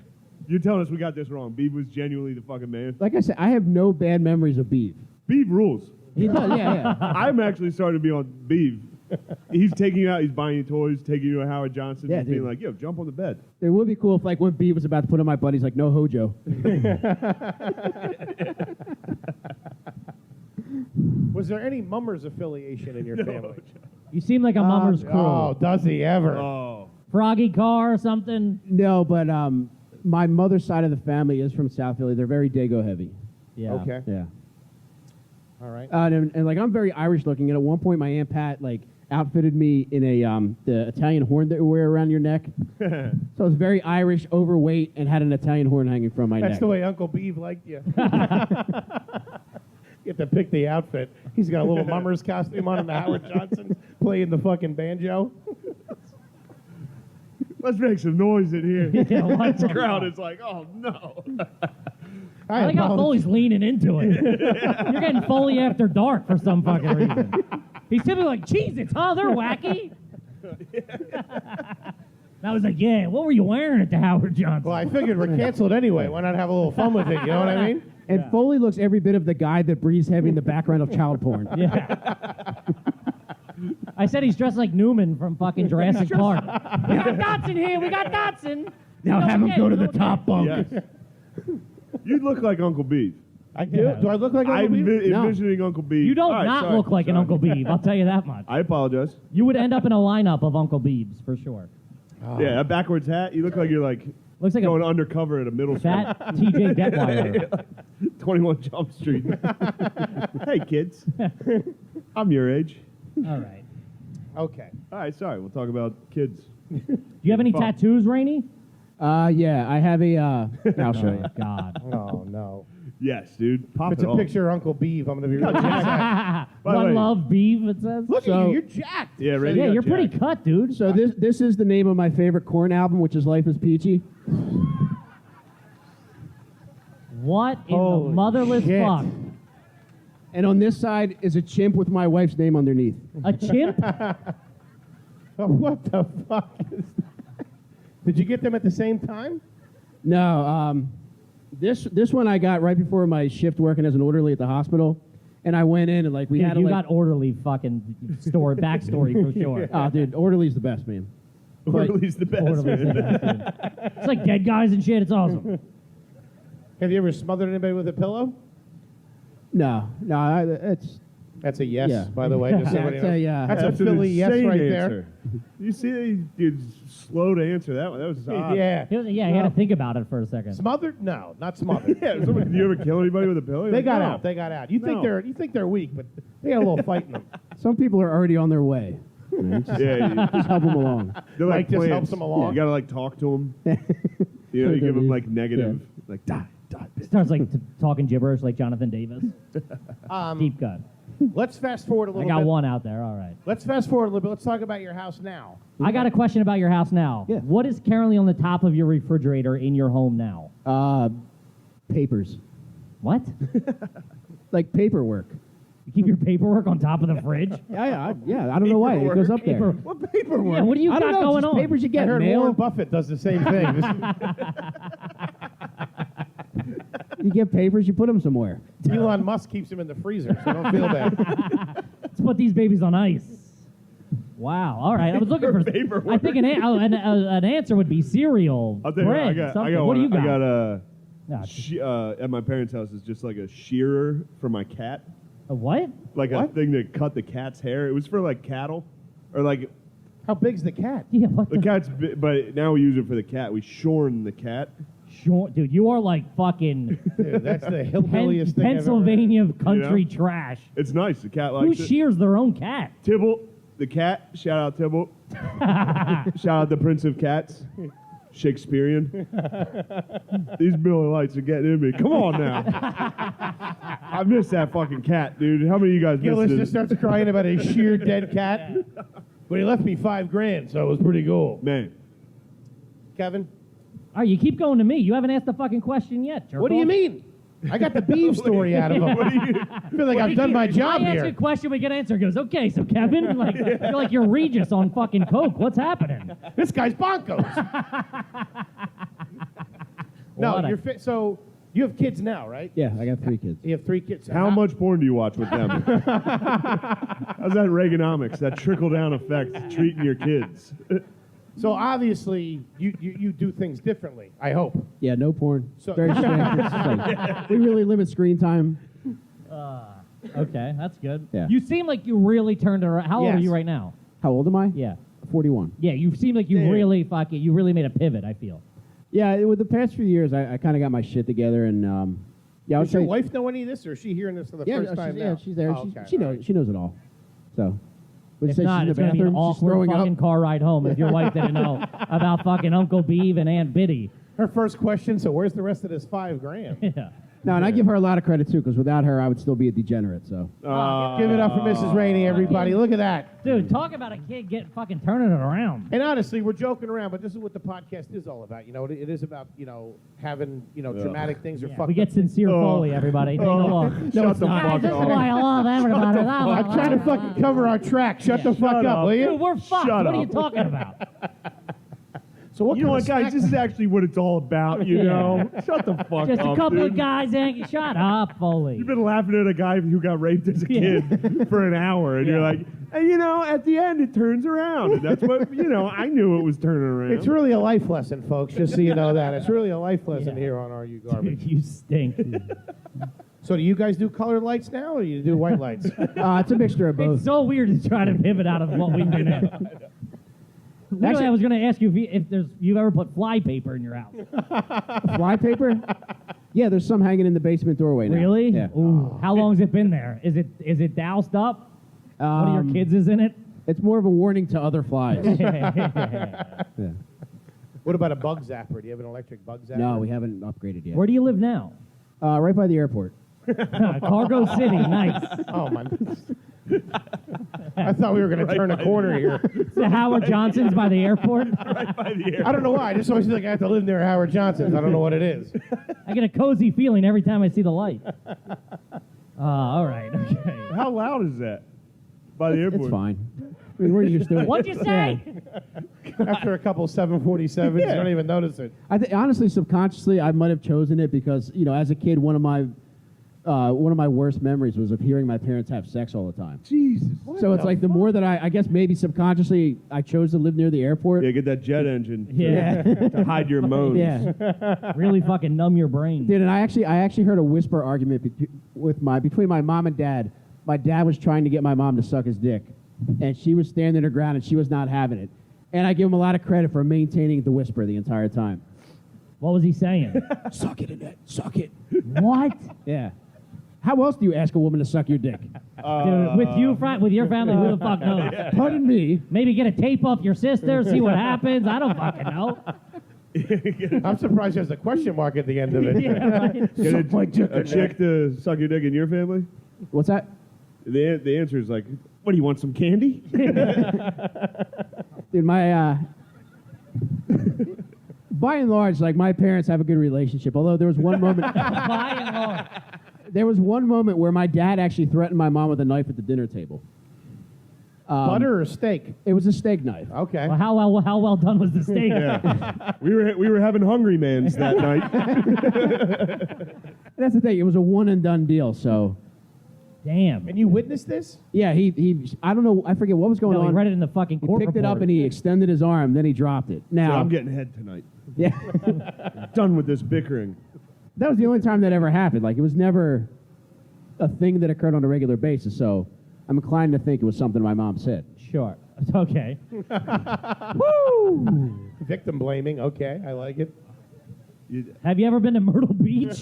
You're telling us we got this wrong. Beav was genuinely the fucking man? Like I said, I have no bad memories of Beeve. Beav rules. He does, yeah. I'm actually starting to be on Beav. He's taking you out, he's buying you toys, taking you to Howard Johnson's, Yeah, and being dude. like, yo, jump on the bed. It would be cool if, like, when Beeve was about to put on my buddies, like, no hojo. Was there any Mummers affiliation in your family? You seem like a mummer's crew. Oh, does he ever? Oh. Froggy car or something. No, but my mother's side of the family is from South Philly. They're very Dago heavy. Yeah. Okay. Yeah. All right. And like, I'm very Irish looking. And at one point, my Aunt Pat, like, outfitted me in a the Italian horn that you wear around your neck. So I was very Irish, overweight, and had an Italian horn hanging from my That's neck. the way Uncle Beav liked you. You have to pick the outfit. He's got a little Mummers costume on in the Howard Johnson's playing the fucking banjo. Let's make some noise in here. Yeah, what's This going crowd on? is like, oh, no. I like how apologize. Foley's leaning into it. You're getting Foley after dark for some fucking reason. He's typically like, Cheez-Its, huh? They're wacky. And I was like, yeah, what were you wearing at the Howard Johnson? Well, I figured we're canceled anyway. Why not have a little fun with it? You know what I mean? And Foley looks every bit of the guy that breathes heavy in the background of child porn. Yeah. I said he's dressed like Newman from fucking Jurassic Park. We got Dotson here. We got Dotson. Now have him go to the top bunk. Yes. You look like Uncle Beav. I do. Do I look like Uncle I'm Beav? envisioning Uncle Beav. You don't All right, not sorry, look like an sorry. Uncle Beav. I'll tell you that much. I apologize. You would end up in a lineup of Uncle Beebs for sure. Yeah, a backwards hat. You look like you're like Looks like going a undercover at a middle school. fat TJ Detweiler. 21 Jump Street. Hey, kids. I'm your age. All right. Okay. All right, sorry. We'll talk about kids. Do you have any Fun. tattoos, Rainey? Yeah, I have a. I'll show you. God. Oh, no. Yes, dude. Pop If it's it a off. picture of Uncle Beav, I'm going to be really sad. By the One way- love Beeb, it says. Look at So- you. You're jacked. Yeah, Randy Yeah, got you're pretty jacked. cut, dude. So this is the name of my favorite Korn album, which is Life is Peachy. What in the Holy motherless shit. fuck? And on this side is a chimp with my wife's name underneath. A chimp? Oh, what the fuck is that? Did you get them at the same time? No, this one I got right before my shift working as an orderly at the hospital, and I went in and like we Dude, had to you like, got orderly fucking backstory for sure. oh dude, orderly's the best, man. Orderly's the best. Orderly's the man. best, dude. It's like dead guys and shit. It's awesome. Have you ever smothered anybody with a pillow? No, it's That's a yes, Yeah. by the way. Just so That's everybody a, knows. That's That's a an Philly yes insane right answer. You see, dude, slow to answer that one. That was odd. Yeah. Yeah, you had to think about it for a second. Smothered? No, not smothered. Yeah, do you ever kill anybody with a pillow? You're They like, got no. out. They got out. You think No. they're weak, but they got a little fight in them. some people are already on their way. You know, just, Yeah, just help them along. they're Like, like just plants. helps them along. You gotta like talk to them. You know, you give them like negative, like die, bitch. Starts like talking gibberish like Jonathan Davis. Deep cut. Let's fast forward a I little got bit. one out there. All right. Let's fast forward a little bit. Let's talk about your house now. I got a question about your house now. Yeah. What is currently on the top of your refrigerator in your home now? Papers, What? like paperwork. You keep your paperwork on top of the fridge? Yeah, I don't know why it goes up there. What paperwork? Yeah, what do you I got don't know, going just on? papers you I get, heard mail. Warren Buffett does the same thing. You get papers, you put them somewhere. Elon Musk keeps them in the freezer, so don't feel bad. Let's put these babies on ice. Wow. All right. I was looking for paperwork. I think an answer would be cereal. I'll tell you, bread, I got something. What one. do you got? I got a. Yeah, At my parents' house is just like a shearer for my cat, a what? like a thing to cut the cat's hair. It was for like cattle, or like How big's the cat? Yeah. What the cat's. But now we use it for the cat. We shorn the cat. Sure, dude. You are like fucking Dude, that's the hillbilliest thing Pennsylvania country You know? trash. It's nice. The cat Who likes it. shears their own cat? Tibble, the cat. Shout out Tibble. Shout out the Prince of Cats. Shakespearean. These Miller Lights are getting in me. Come on now. I miss that fucking cat, dude. How many of you guys Gillis miss just it? starts crying about a sheared dead cat. But he left me $5,000, so it was pretty cool. Man, Kevin, All right, you keep going to me. You haven't asked the fucking question yet, jerk what do you off. mean? I got the beef story out of him. I feel like I've done my job I ask here. a question, we get an answer. He goes, okay, so Kevin, like, you're like you're Regis on fucking Coke. What's happening? This guy's bonkos. No, What a- you're so you have kids now, right? Yeah, I got 3 kids. You have 3 kids. how much porn do you watch with them? How's that Reaganomics, that trickle-down effect, treating your kids? So obviously you do things differently. I hope. Yeah, no porn. So- Very strict. It's like, we really limit screen time. Okay, that's good. Yeah. You seem like you really turned around. How old are Yes. you right now? How old am I? Yeah. 41. Yeah, you seem like you Damn. really fucking, you really made a pivot, I feel. Yeah, with the past few years, I kind of got my shit together, and yeah, I would Does your say, wife know any of this, or is she hearing this for the yeah, first time now? she's there. Oh, She okay, all right. she knows it all. So, would you If say not, she's it's in going the to be an bathroom? She's awkward throwing fucking up. car ride home if your wife didn't know about fucking Uncle Beeve and Aunt Biddy. Her first question. So where's the rest of this $5,000? Yeah. No, and I give her a lot of credit too, because without her, I would still be a degenerate. So, Give it up for Mrs. Rainey, everybody. Look at that. Dude, talk about a kid fucking turning it around. And honestly, we're joking around, but this is what the podcast is all about. You know, it is about, having, dramatic things or Yeah, fucked we get up. sincere Foley, everybody. Take a look. Shut the Guys, fuck this is up. why I love everybody. I'm trying to fucking cover our track. Shut the fuck Shut up, up. will you? Dude, we're fucked. Shut What are you up. talking about? So what You know kind what, of guys? snack- This is actually what it's all about, you know? Shut the fuck Just up, a couple dude. of guys hanging. Shut up, Foley. You've been laughing at a guy who got raped as a Yeah. kid for an hour, and you're like, and at the end it turns around. And that's what, I knew it was turning around. It's really a life lesson, folks, just so you know that. It's really a life lesson Yeah. here on Are You Dude, Garbage? you stink. dude. So do you guys do colored lights now, or you do white lights? it's a mixture of both. It's so weird to try to pivot out of what we've been in. Literally, Actually- I was going to ask you if you've ever put fly paper in your house. Fly paper? Yeah, there's some hanging in the basement doorway now. Really? Yeah. Ooh. How long's it been there? Is it doused up? One of your kids is in it? It's more of a warning to other flies. Where Yeah. What about a bug zapper? Do you have an electric bug zapper? No, we haven't upgraded yet. do you live now? Right by the airport. Cargo City. Nice. Oh, my. I thought we were going to turn a corner here. The Howard Johnson's by the airport. I don't know why. I just always feel like I have to live near Howard Johnson's. I don't know what it is. I get a cozy feeling every time I see the light. All right. Okay. How loud is that? By the airport. It's fine. I mean, we're used to it. What'd you say? After a couple 747s, you don't even notice it. Honestly, subconsciously, I might have chosen it because, as a kid, one of my worst memories was of hearing my parents have sex all the time. Jesus. So it's like the more that I guess maybe subconsciously I chose to live near the airport. Yeah, get that jet engine Yeah. to hide your moans. Yeah. Really fucking numb your brain. Dude, and I actually heard a whisper argument between my mom and dad. My dad was trying to get my mom to suck his dick, and she was standing her ground, and she was not having it. And I give him a lot of credit for maintaining the whisper the entire time. What was he saying? Suck it, Annette. Suck it. What? Yeah. How else do you ask a woman to suck your dick? Dude, with your family, who the fuck knows? Pardon me. Maybe get a tape off your sister, see what happens. I don't fucking know. I'm surprised there's a question mark at the end of it. Yeah, right. Get Suck my dick, a chick to suck your dick in your family? What's that? The answer is like, what, do you want some candy? Dude, my by and large, like my parents have a good relationship. Although there was one moment, By and large. there was one moment where my dad actually threatened my mom with a knife at the dinner table. Butter or steak? It was a steak knife. Okay. Well, how well done was the steak? Yeah. we were having hungry mans that night. That's the thing. It was a one and done deal. So, Damn. And you witnessed this? Yeah, he I don't know, I forget what was going No, he on. read it in the fucking He court picked it up report. and he extended his arm, then he dropped it. So Now, I'm getting head tonight. yeah, Done with this bickering. that was the only time that ever happened. Like, it was never a thing that occurred on a regular basis, so I'm inclined to think it was something my mom said. Sure. Okay. Victim blaming. Okay, I like it. Have you ever been to Myrtle Beach?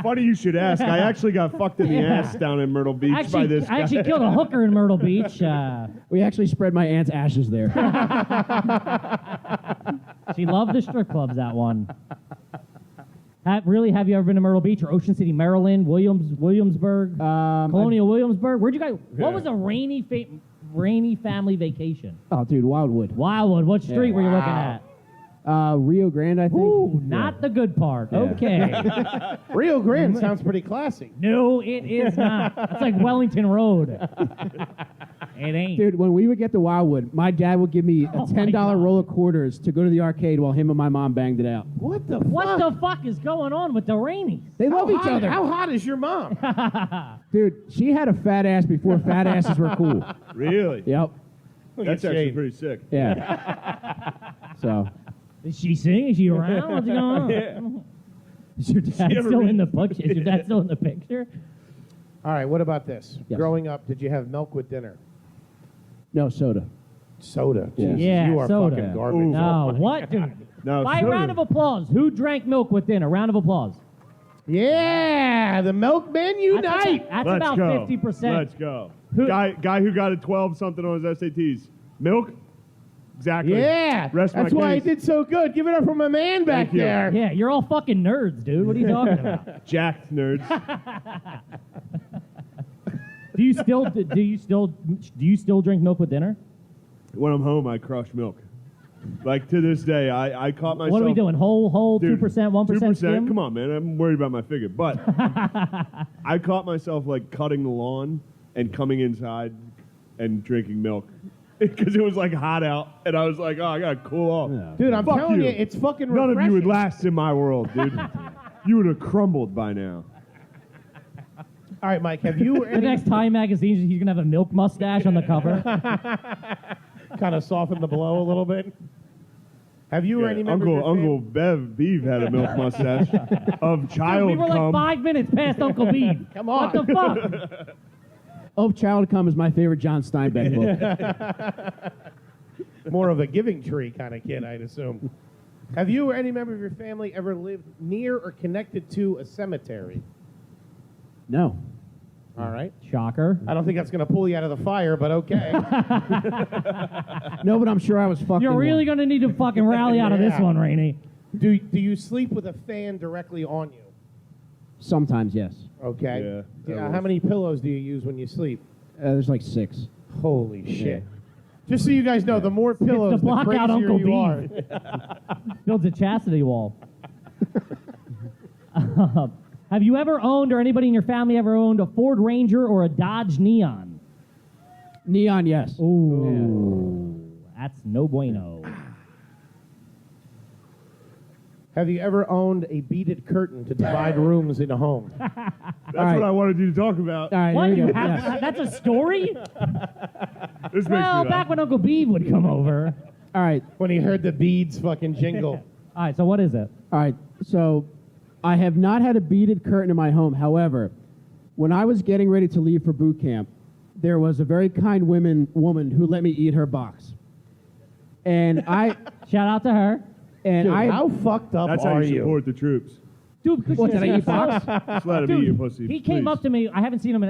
Funny you should ask. I actually got fucked in the ass down in Myrtle Beach by this guy. I actually killed a hooker in Myrtle Beach. We actually spread my aunt's ashes there. She loved the strip clubs, that one. Have you ever been to Myrtle Beach or Ocean City, Maryland, Williamsburg, Colonial Williamsburg? Where'd you guys? What was a rainy family vacation? Oh, dude, Wildwood. Wildwood. What street were you looking at? Rio Grande, I think. Ooh, not the good part. Yeah. Okay. Rio Grande sounds pretty classy. No, it is not. It's like Wellington Road. It ain't. Dude, when we would get to Wildwood, my dad would give me a Oh my $10 God. roll of quarters to go to the arcade while him and my mom banged it out. What the What fuck? the fuck is going on with the Rainies? They love each hot, other. How hot is your mom? Dude, she had a fat ass before fat asses were cool. Really? Yep. That's at actually Shane. pretty sick. Yeah. So, Is she sing? Is she around? What's going on? Yeah. Is your dad ever still read- in the picture? Is your dad still in the picture? All right, what about this? Yes. Growing up, did you have milk with dinner? no, soda. Soda. Yeah. Jesus, Yeah, you are soda. fucking garbage. Ooh. No, what, dude? No, By soda. round of applause, who drank milk with dinner? Round of applause. Yeah, the milkmen unite. That's Let's about go. 50%. Let's go. Who- Guy who got a 12 something on his SATs. Milk? Exactly. Yeah, Rest that's my why he case. did so good. Give it up for my man back Thank you. there. Yeah, you're all fucking nerds, dude. What are you talking about? Jacked nerds. Do you still drink milk with dinner? When I'm home, I crush milk. Like, to this day, I caught myself... What are we doing? Whole, Dude, 2%, 1% skim? Come on, man. I'm worried about my figure. But I caught myself, like, cutting the lawn and coming inside and drinking milk. Because it was, like, hot out. And I was like, oh, I got to cool off. Dude, I'm Fuck telling you, you. it's fucking None refreshing. of you would last in my world, dude. You would have crumbled by now. All right, Mike, have you The next Time magazine, he's going to have a milk mustache on the cover. kind of softened the blow a little bit? Have you or any member of your Uncle Bev Beeve had a milk mustache of child we were like cum. 5 minutes past Uncle Bean. Come on. What the fuck? Oh, Child Come is my favorite John Steinbeck book. More of a giving tree kind of kid, I'd assume. Have you or any member of your family ever lived near or connected to a cemetery? No. All right. Shocker. I don't think that's going to pull you out of the fire, but okay. No, but I'm sure I was fucked. You're in really one. going to need to fucking rally out of this Yeah. one, Rainey. Do you sleep with a fan directly on you? Sometimes, yes. Okay. Yeah, that How many pillows do you use when you sleep? There's like 6. Holy shit. Just so you guys know, the more pillows, to block the out crazier Uncle you Bean. are. Builds a chastity wall. Have you ever owned, or anybody in your family ever owned, a Ford Ranger or a Dodge Neon? Neon, yes. Ooh. That's no bueno. Have you ever owned a beaded curtain to divide rooms in a home? That's right. what I wanted you to talk about. All right, What? here You we go. have, Yes. That's a story? This makes Well, me back laugh. when Uncle Bean would come over. All right. When he heard the beads fucking jingle. All right, so what is it? All right. So I have not had a beaded curtain in my home. However, when I was getting ready to leave for boot camp, there was a very kind woman who let me eat her box. And I Shout out to her. and Dude, I how fucked up That's how are you you? support the troops. Dude, because What, did I eat box? Just let him Dude, eat your pussy. he came please. up to me. I haven't seen him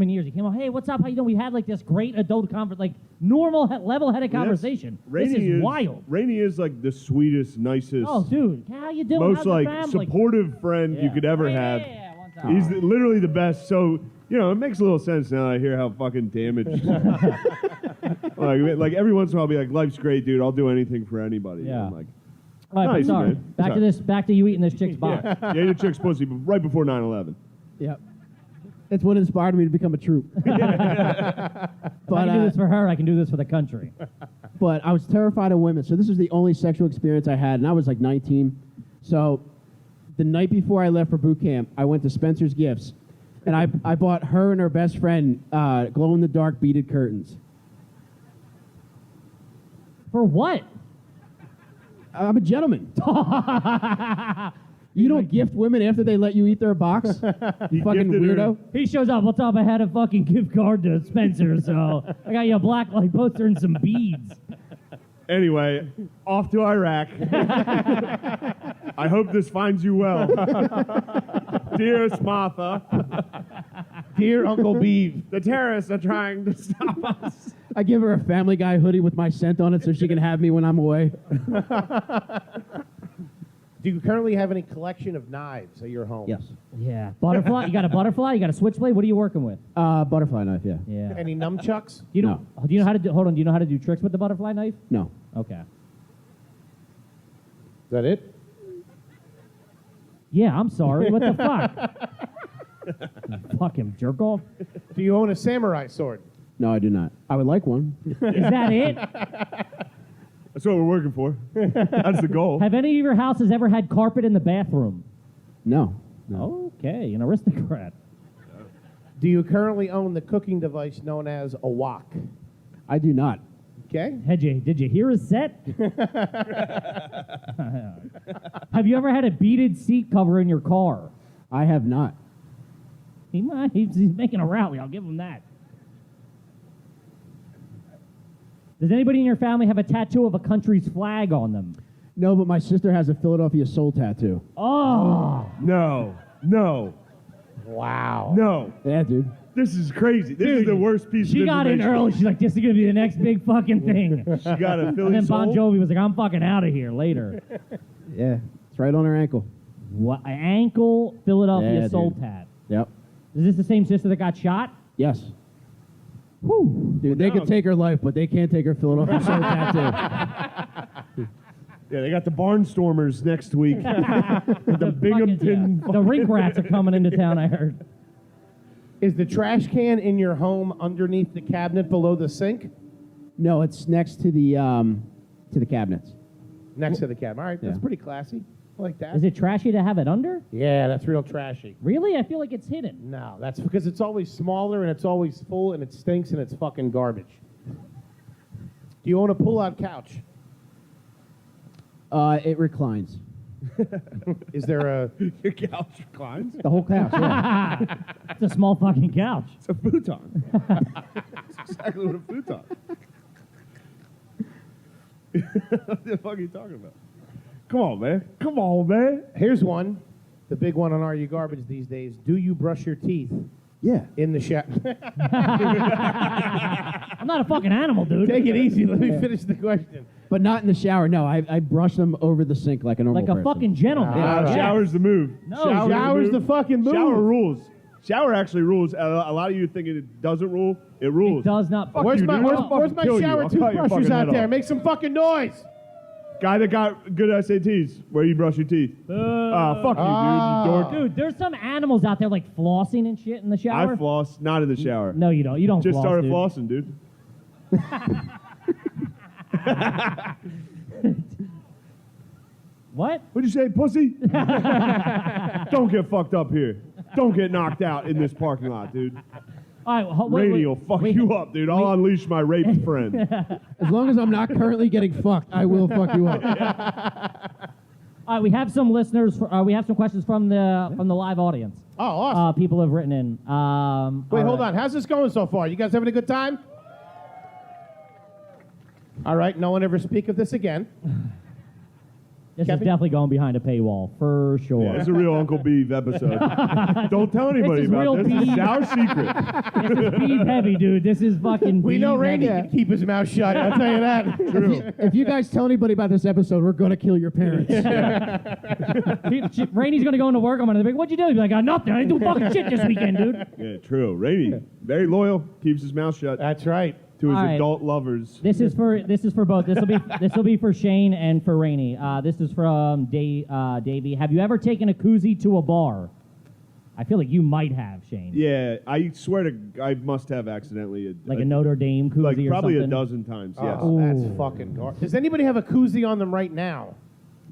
in years. He came up, hey, what's up? How you doing? We had like this great adult like normal level-headed conversation. This is wild. Rainey is like the sweetest, nicest, Oh, dude, how you doing? most How's the like family? supportive friend you Yeah. could ever Yeah, have. yeah, one time. He's literally the best. So, you know, it makes a little sense now that I hear how fucking damaged. like every once in a while I'll be like, life's great, dude. I'll do anything for anybody. Yeah. I'm like, All right, but Nice, sorry. man. Back to Sorry. this. Back to you eating this chick's box. yeah, you ate a chick's pussy right before 9/11. Yep. It's what inspired me to become a troop. If I But can do this for her, I can do this for the country. but I was terrified of women. So this was the only sexual experience I had, and I was like 19. So the night before I left for boot camp, I went to Spencer's Gifts, and I bought her and her best friend glow-in-the-dark beaded curtains. For what? I'm a gentleman. You don't gift women after they let you eat their box? You fucking gifted her. weirdo. He shows up. What's up? I had a fucking gift card to Spencer, so I got you a black light poster and some beads. Anyway, off to Iraq. I hope this finds you well. Dearest Martha, Dear Uncle Beeve. the terrorists are trying to stop us. I give her a Family Guy hoodie with my scent on it so she can have me when I'm away. Do you currently have any collection of knives at your home? Yes. Yeah. Butterfly? You got a butterfly? You got a switchblade? What are you working with? Butterfly knife, yeah. Yeah. Any nunchucks? Do you know how to do? Hold on. Do you know how to do tricks with the butterfly knife? No. Okay. Is that it? Yeah. I'm sorry. What the fuck? Fucking jerk off. Do you own a samurai sword? No, I do not. I would like one. Is that it? That's what we're working for. That's the goal. Have any of your houses ever had carpet in the bathroom? No. No. Okay, an aristocrat. Do you currently own the cooking device known as a wok? I do not. Okay. Did you hear his set? Have you ever had a beaded seat cover in your car? I have not. He's making a rally. I'll give him that. Does anybody in your family have a tattoo of a country's flag on them? No, but my sister has a Philadelphia Soul tattoo. Oh, No. Wow. No. Yeah, dude. This is crazy. This is Dude, the worst piece of she information. got in early. She's like, this is going to be the next big fucking thing. She got a And Philly then Bon soul. Jovi was like, I'm fucking out of here later. Yeah. It's right on her ankle. What? Ankle Philadelphia Yeah, soul dude. tat. Yep. Is this the same sister that got shot? Yes. Whew. Dude, they now- could take her life, but they can't take her Philadelphia Soul tattoo. Yeah, they got the Barnstormers next week. the Binghamton. The rink rats are coming into town, I heard. Is the trash can in your home underneath the cabinet below the sink? No, it's next to the cabinets. Next to the cabinet. All right, that's Yeah. pretty classy. I like that. Is it trashy to have it under? Yeah, that's real trashy. Really? I feel like it's hidden. No, that's because it's always smaller and it's always full and it stinks and it's fucking garbage. Do you own a pull-out couch? It reclines. Is there a... Your couch reclines. The whole couch, yeah. It's a small fucking couch. It's a futon. That's exactly what a futon. What the fuck are you talking about? Come on, man. Come on, man. Here's one. The big one on Are You Garbage these days. Do you brush your teeth Yeah. in the shower? I'm not a fucking animal, dude. Take it easy. Let me finish the question. But not in the shower. No, I brush them over the sink like a normal Like a person. fucking gentleman. Ah, Yes. Shower's the move. No, shower's the fucking move. Shower rules. Shower actually rules. A lot of you think it doesn't rule. It rules. It does not. Fuck Where's you, my, dude. where's, I'll where's fucking my kill you. shower I'll cut your toothbrushes fucking out head there? off. Make some fucking noise. Guy that got good SATs. Where you brush your teeth. Fuck you, Ah. dude. You dork. Dude, there's some animals out there like flossing and shit in the shower. I floss, not in the shower. No, you don't. You don't Just floss, started dude. flossing, dude. What? What'd you say, pussy? Don't get fucked up here. Don't get knocked out in this parking lot, dude. All right, wait, Rainey wait, will fuck wait. you up, dude. I'll unleash my rape friend. As long as I'm not currently getting fucked, I will fuck you up. All right, we have some listeners. We have some questions from the live audience. Oh, awesome. People have written in. Wait, hold on. How's this going so far? You guys having a good time? All right, no one ever speak of this again. This Kevin? is definitely going behind a paywall for sure. Yeah, it's a real Uncle Beeve episode. Don't tell anybody is about real this. This is Beeve. our secret. This is beef heavy, dude. This is fucking. We know beef Randy heavy. can keep his mouth shut. I'll tell you that. If you guys tell anybody about this episode, we're gonna kill your parents. Rainey's gonna go into work. I'm gonna be like, "What'd you do?" He'll be like, "I got nothing. I didn't do fucking shit this weekend, dude." Yeah, true. Rainey, very loyal, keeps his mouth shut That's right. to his All right. adult lovers. This is for both. This will be for Shane and for Rainey. This is from Davey. Have you ever taken a koozie to a bar? I feel like you might have, Shane. Yeah, I swear to, I must have accidentally. Like a Notre Dame koozie like or probably something. a dozen times. Yes. Oh, that's Ooh. fucking garbage. Does anybody have a koozie on them right now?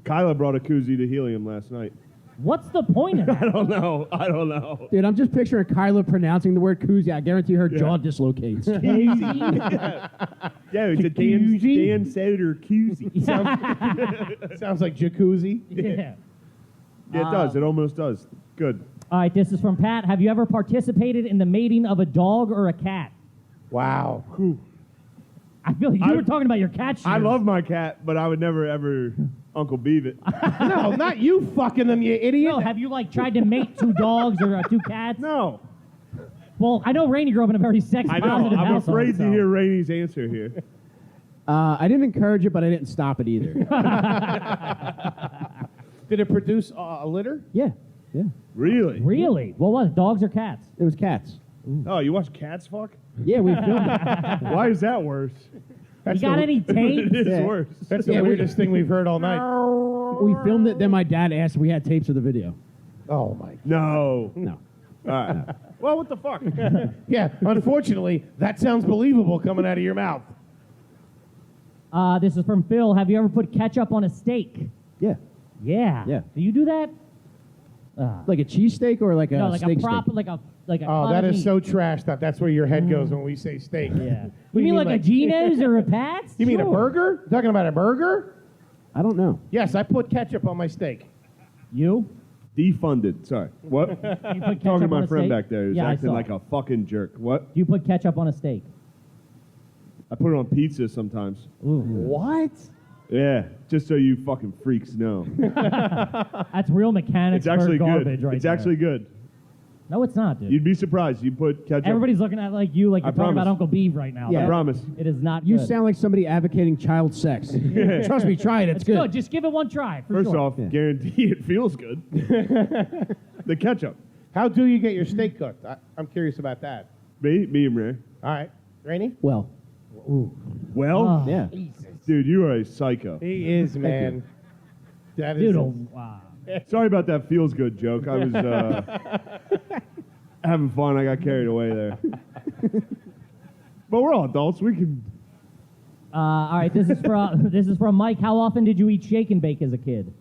Kyla brought a koozie to Helium last night. What's the point of that? I don't know. Dude, I'm just picturing Kyla pronouncing the word koozie. I guarantee her jaw dislocates. Yeah, it's a Dan Soder koozie. Sounds like jacuzzi. Yeah. Yeah, it does. It almost does. Good. All right, this is from Pat. Have you ever participated in the mating of a dog or a cat? Wow. I feel like you were talking about your cat shoes. I love my cat, but I would never ever Uncle Beav it. No, not you fucking them, you idiot. No, have you like tried to mate two dogs or two cats? No. Well, I know Rainey grew up in a very sex I positive know. I'm household. afraid so. to hear Rainey's answer here. I didn't encourage it, but I didn't stop it either. Did it produce a litter? Yeah. Really? Really? What was it, dogs or cats? It was cats. Oh, you watch cats fuck? Yeah, we filmed it. Why is that worse? You got any tapes? It is Yeah. worse. That's the weirdest thing we've heard all night. We filmed it, then my dad asked if we had tapes of the video. Oh, my God. No. No. All right. Well, what the fuck? Yeah, unfortunately, that sounds believable coming out of your mouth. This is from Phil. Have you ever put ketchup on a steak? Yeah. Yeah. Yeah. Do you do that? Like a cheesesteak or like a No, like steak a prop, steak? like a Oh, cut that of is meat. so trashed up. That's where your head goes when we say steak. Yeah. What You mean do like a Geno's or a Pat's? You mean a Sure. burger? You talking about a burger? I don't know. Yes, I put ketchup on my steak. You? Defunded. Sorry. What? You put ketchup Talking to on my a friend steak? back there who's Yeah, I acting saw. like a fucking jerk. What? Do you put ketchup on a steak? I put it on pizza sometimes. What? Yeah, just so you fucking freaks know. That's real mechanics It's actually garbage good. right It's there. actually good. No, it's not, dude. You'd be surprised. You put ketchup. Everybody's looking at like you, like I you're talking about promise. Uncle Beav right now. Yeah. I promise. It is not You good. sound like somebody advocating child sex. Trust me, try it. It's It's good. good. Just give it one try. For First sure. off, guarantee it feels good. The ketchup. How do you get your steak cooked? I'm curious about that. Medium rare. All right. Rainey? Well, Well, Oh, yeah. dude, you are a psycho. He is, man. That is Dude, a- wow. Sorry about that feels good joke. I was having fun. I got carried away there. But we're all adults. We can. All right, this is from Mike. How often did you eat shake and bake as a kid?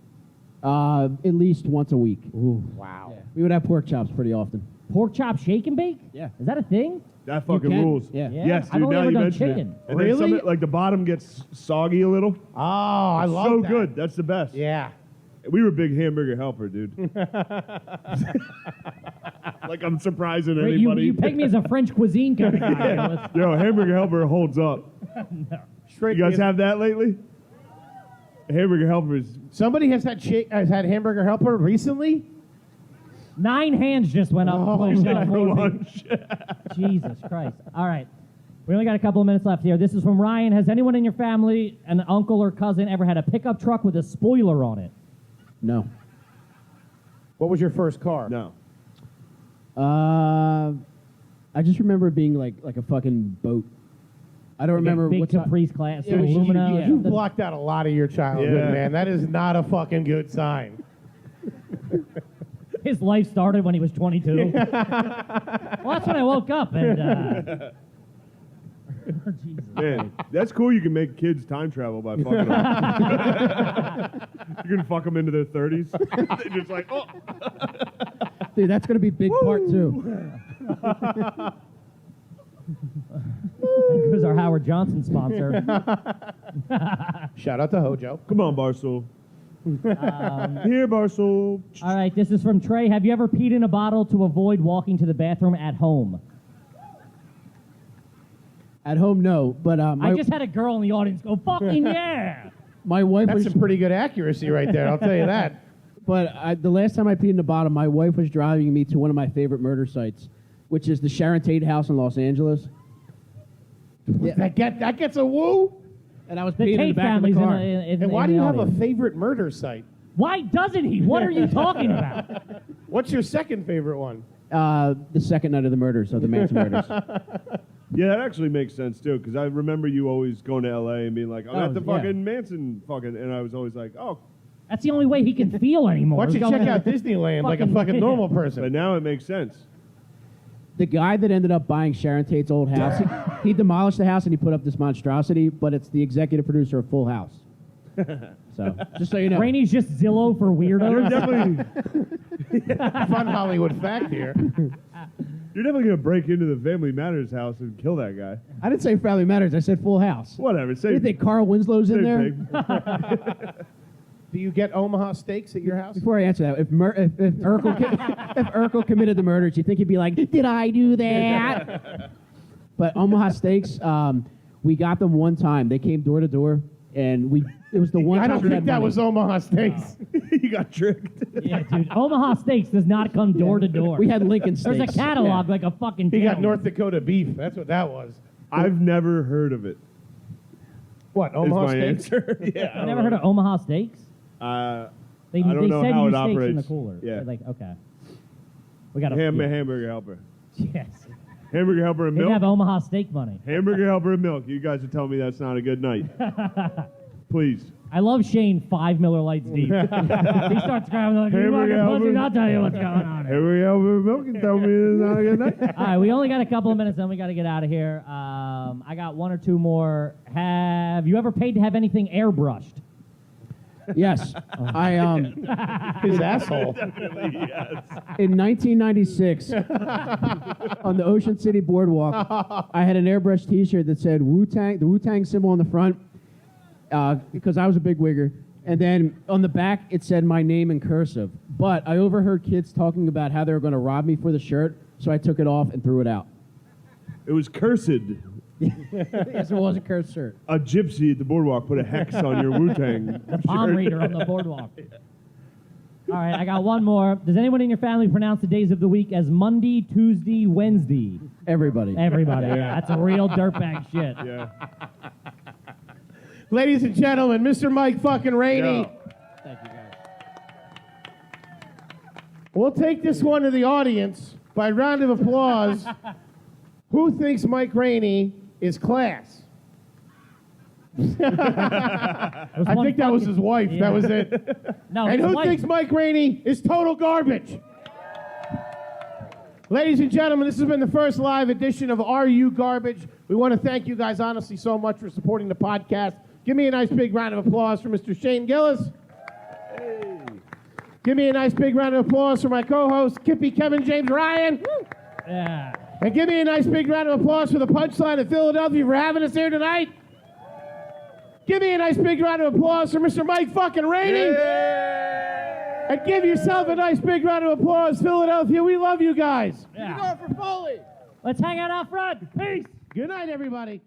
At least once a week. Wow. We would have pork chops pretty often. Pork chop shake and bake? Yeah. Is that a thing? That fucking can. rules. Yeah. Yeah. Yes, dude. I've only now ever you done mention chicken. it. And Really? then some, like the bottom gets soggy a little. Oh, I love So that. good. That's the best. Yeah. We were big hamburger helper, dude. Like I'm surprising Right, anybody. you peg me as a French cuisine kind of guy. Yo, hamburger helper holds up. Straight You guys have that lately? Hamburger helpers. Somebody has had hamburger helper recently? 9 hands just went up. Oh, Closed shit. up. Lunch. Jesus Christ. All right. We only got a couple of minutes left here. This is from Ryan. Has anyone in your family, an uncle or cousin, ever had a pickup truck with a spoiler on it? No. What was your first car? No. I just remember it being like a fucking boat. I don't remember Big what type. Caprice class, Yeah, you- aluminum. yeah. You've blocked out a lot of your childhood, Yeah. man. That is not a fucking good sign. His life started when he was 22. Well, that's when I woke up. And Jesus. Man, that's cool. You can make kids time travel by fucking them. You can fuck them into their 30s. They're just like, oh. Dude, that's gonna be big part two. Because our Howard Johnson sponsor. Shout out to Hojo. Come on, Barstool. Here, Barstool. All right, this is from Trey. Have you ever peed in a bottle to avoid walking to the bathroom at home? At home, no. But I just had a girl in the audience go, fucking yeah! my wife That's was. some pretty good accuracy right there, I'll tell you that. But the last time I peed in the bottom, my wife was driving me to one of my favorite murder sites, which is the Sharon Tate house in Los Angeles. That gets a woo? And I was The peeing in the Tate back of the family's car. And why do you have a favorite murder site? Why doesn't he? What are you talking about? What's your second favorite one? The second night of the murders, of the Manson murders. Yeah, that actually makes sense, too, because I remember you always going to L.A. and being like, oh, that's the yeah. fucking Manson fucking, and I was always like, oh. That's the only way he can feel anymore. Why don't you He's check going- out Disneyland like a fucking normal But person? now it makes sense. The guy that ended up buying Sharon Tate's old house, he demolished the house and he put up this monstrosity, but it's the executive producer of Full House. So, just so you know. Rainey's just Zillow for You're weirdos. definitely, Fun Hollywood fact here. you're definitely gonna break into the Family Matters house and kill that guy. I didn't say Family Matters. I said Full House. Whatever. What do Same, you think Carl Winslow's in same there? thing. Do you get Omaha steaks at your house? Before I answer that, if Urkel committed the murder, do you think he'd be like, "Did I do that?" But Omaha Steaks, we got them one time. They came door to door, and it was the one I time don't we think had that money. was Omaha steaks. You got tricked. Yeah, dude. Omaha Steaks does not come door to door. We had Lincoln There's Steaks. a catalog like a fucking. He got town. North Dakota beef. That's what that was. I've never heard of it. What, Is Omaha my steaks? answer. Yeah. I never heard of Omaha Steaks. They I don't know send how you it steaks in operates. the cooler. Yeah. They're like, okay. We got a Hamburger helper. Yes. Hamburger helper and They milk. have Omaha steak money. Hamburger helper and milk. You guys are telling me that's not a good night. Please. I love Shane 5 Miller Lights deep. He starts grabbing like, you Hamburger fucking pussies, helper. I'll tell you what's going on here. Hamburger helper and milk and tell me it's not a good night. All right, we only got a couple of minutes, then we got to get out of here. I got one or two more. Have you ever paid to have anything airbrushed? Yes. His asshole. In 1996, on the Ocean City Boardwalk, I had an airbrush T-shirt that said Wu-Tang, the Wu-Tang symbol on the front, because I was a big wigger. And then on the back, it said my name in cursive. But I overheard kids talking about how they were going to rob me for the shirt, so I took it off and threw it out. It was cursed. Yes, it was a cursed shirt. A gypsy at the boardwalk put a hex on your Wu-Tang. Palm reader on the boardwalk. All right, I got one more. Does anyone in your family pronounce the days of the week as Monday, Tuesday, Wednesday? Everybody. Everybody, yeah. That's a real dirtbag shit. Yeah. Ladies and gentlemen, Mr. Mike fucking Rainey. Yeah. Thank you, guys. We'll take this one to the audience by round of applause. Who thinks Mike Rainey is class? I think that was his wife. Yeah. That was it. No, And his who wife- thinks Mike Rainey is total garbage? Ladies and gentlemen, this has been the first live edition of Are You Garbage? We want to thank you guys honestly so much for supporting the podcast. Give me a nice big round of applause for Mr. Shane Gillis. Hey. Give me a nice big round of applause for my co-host, Kippy Kevin James Ryan. Yeah. And give me a nice big round of applause for the Punchline of Philadelphia for having us here tonight. Give me a nice big round of applause for Mr. Mike fucking Rainey. And give yourself a nice big round of applause, Philadelphia. We love you guys. Yeah. For Foley. Let's hang out front. Peace. Good night, everybody.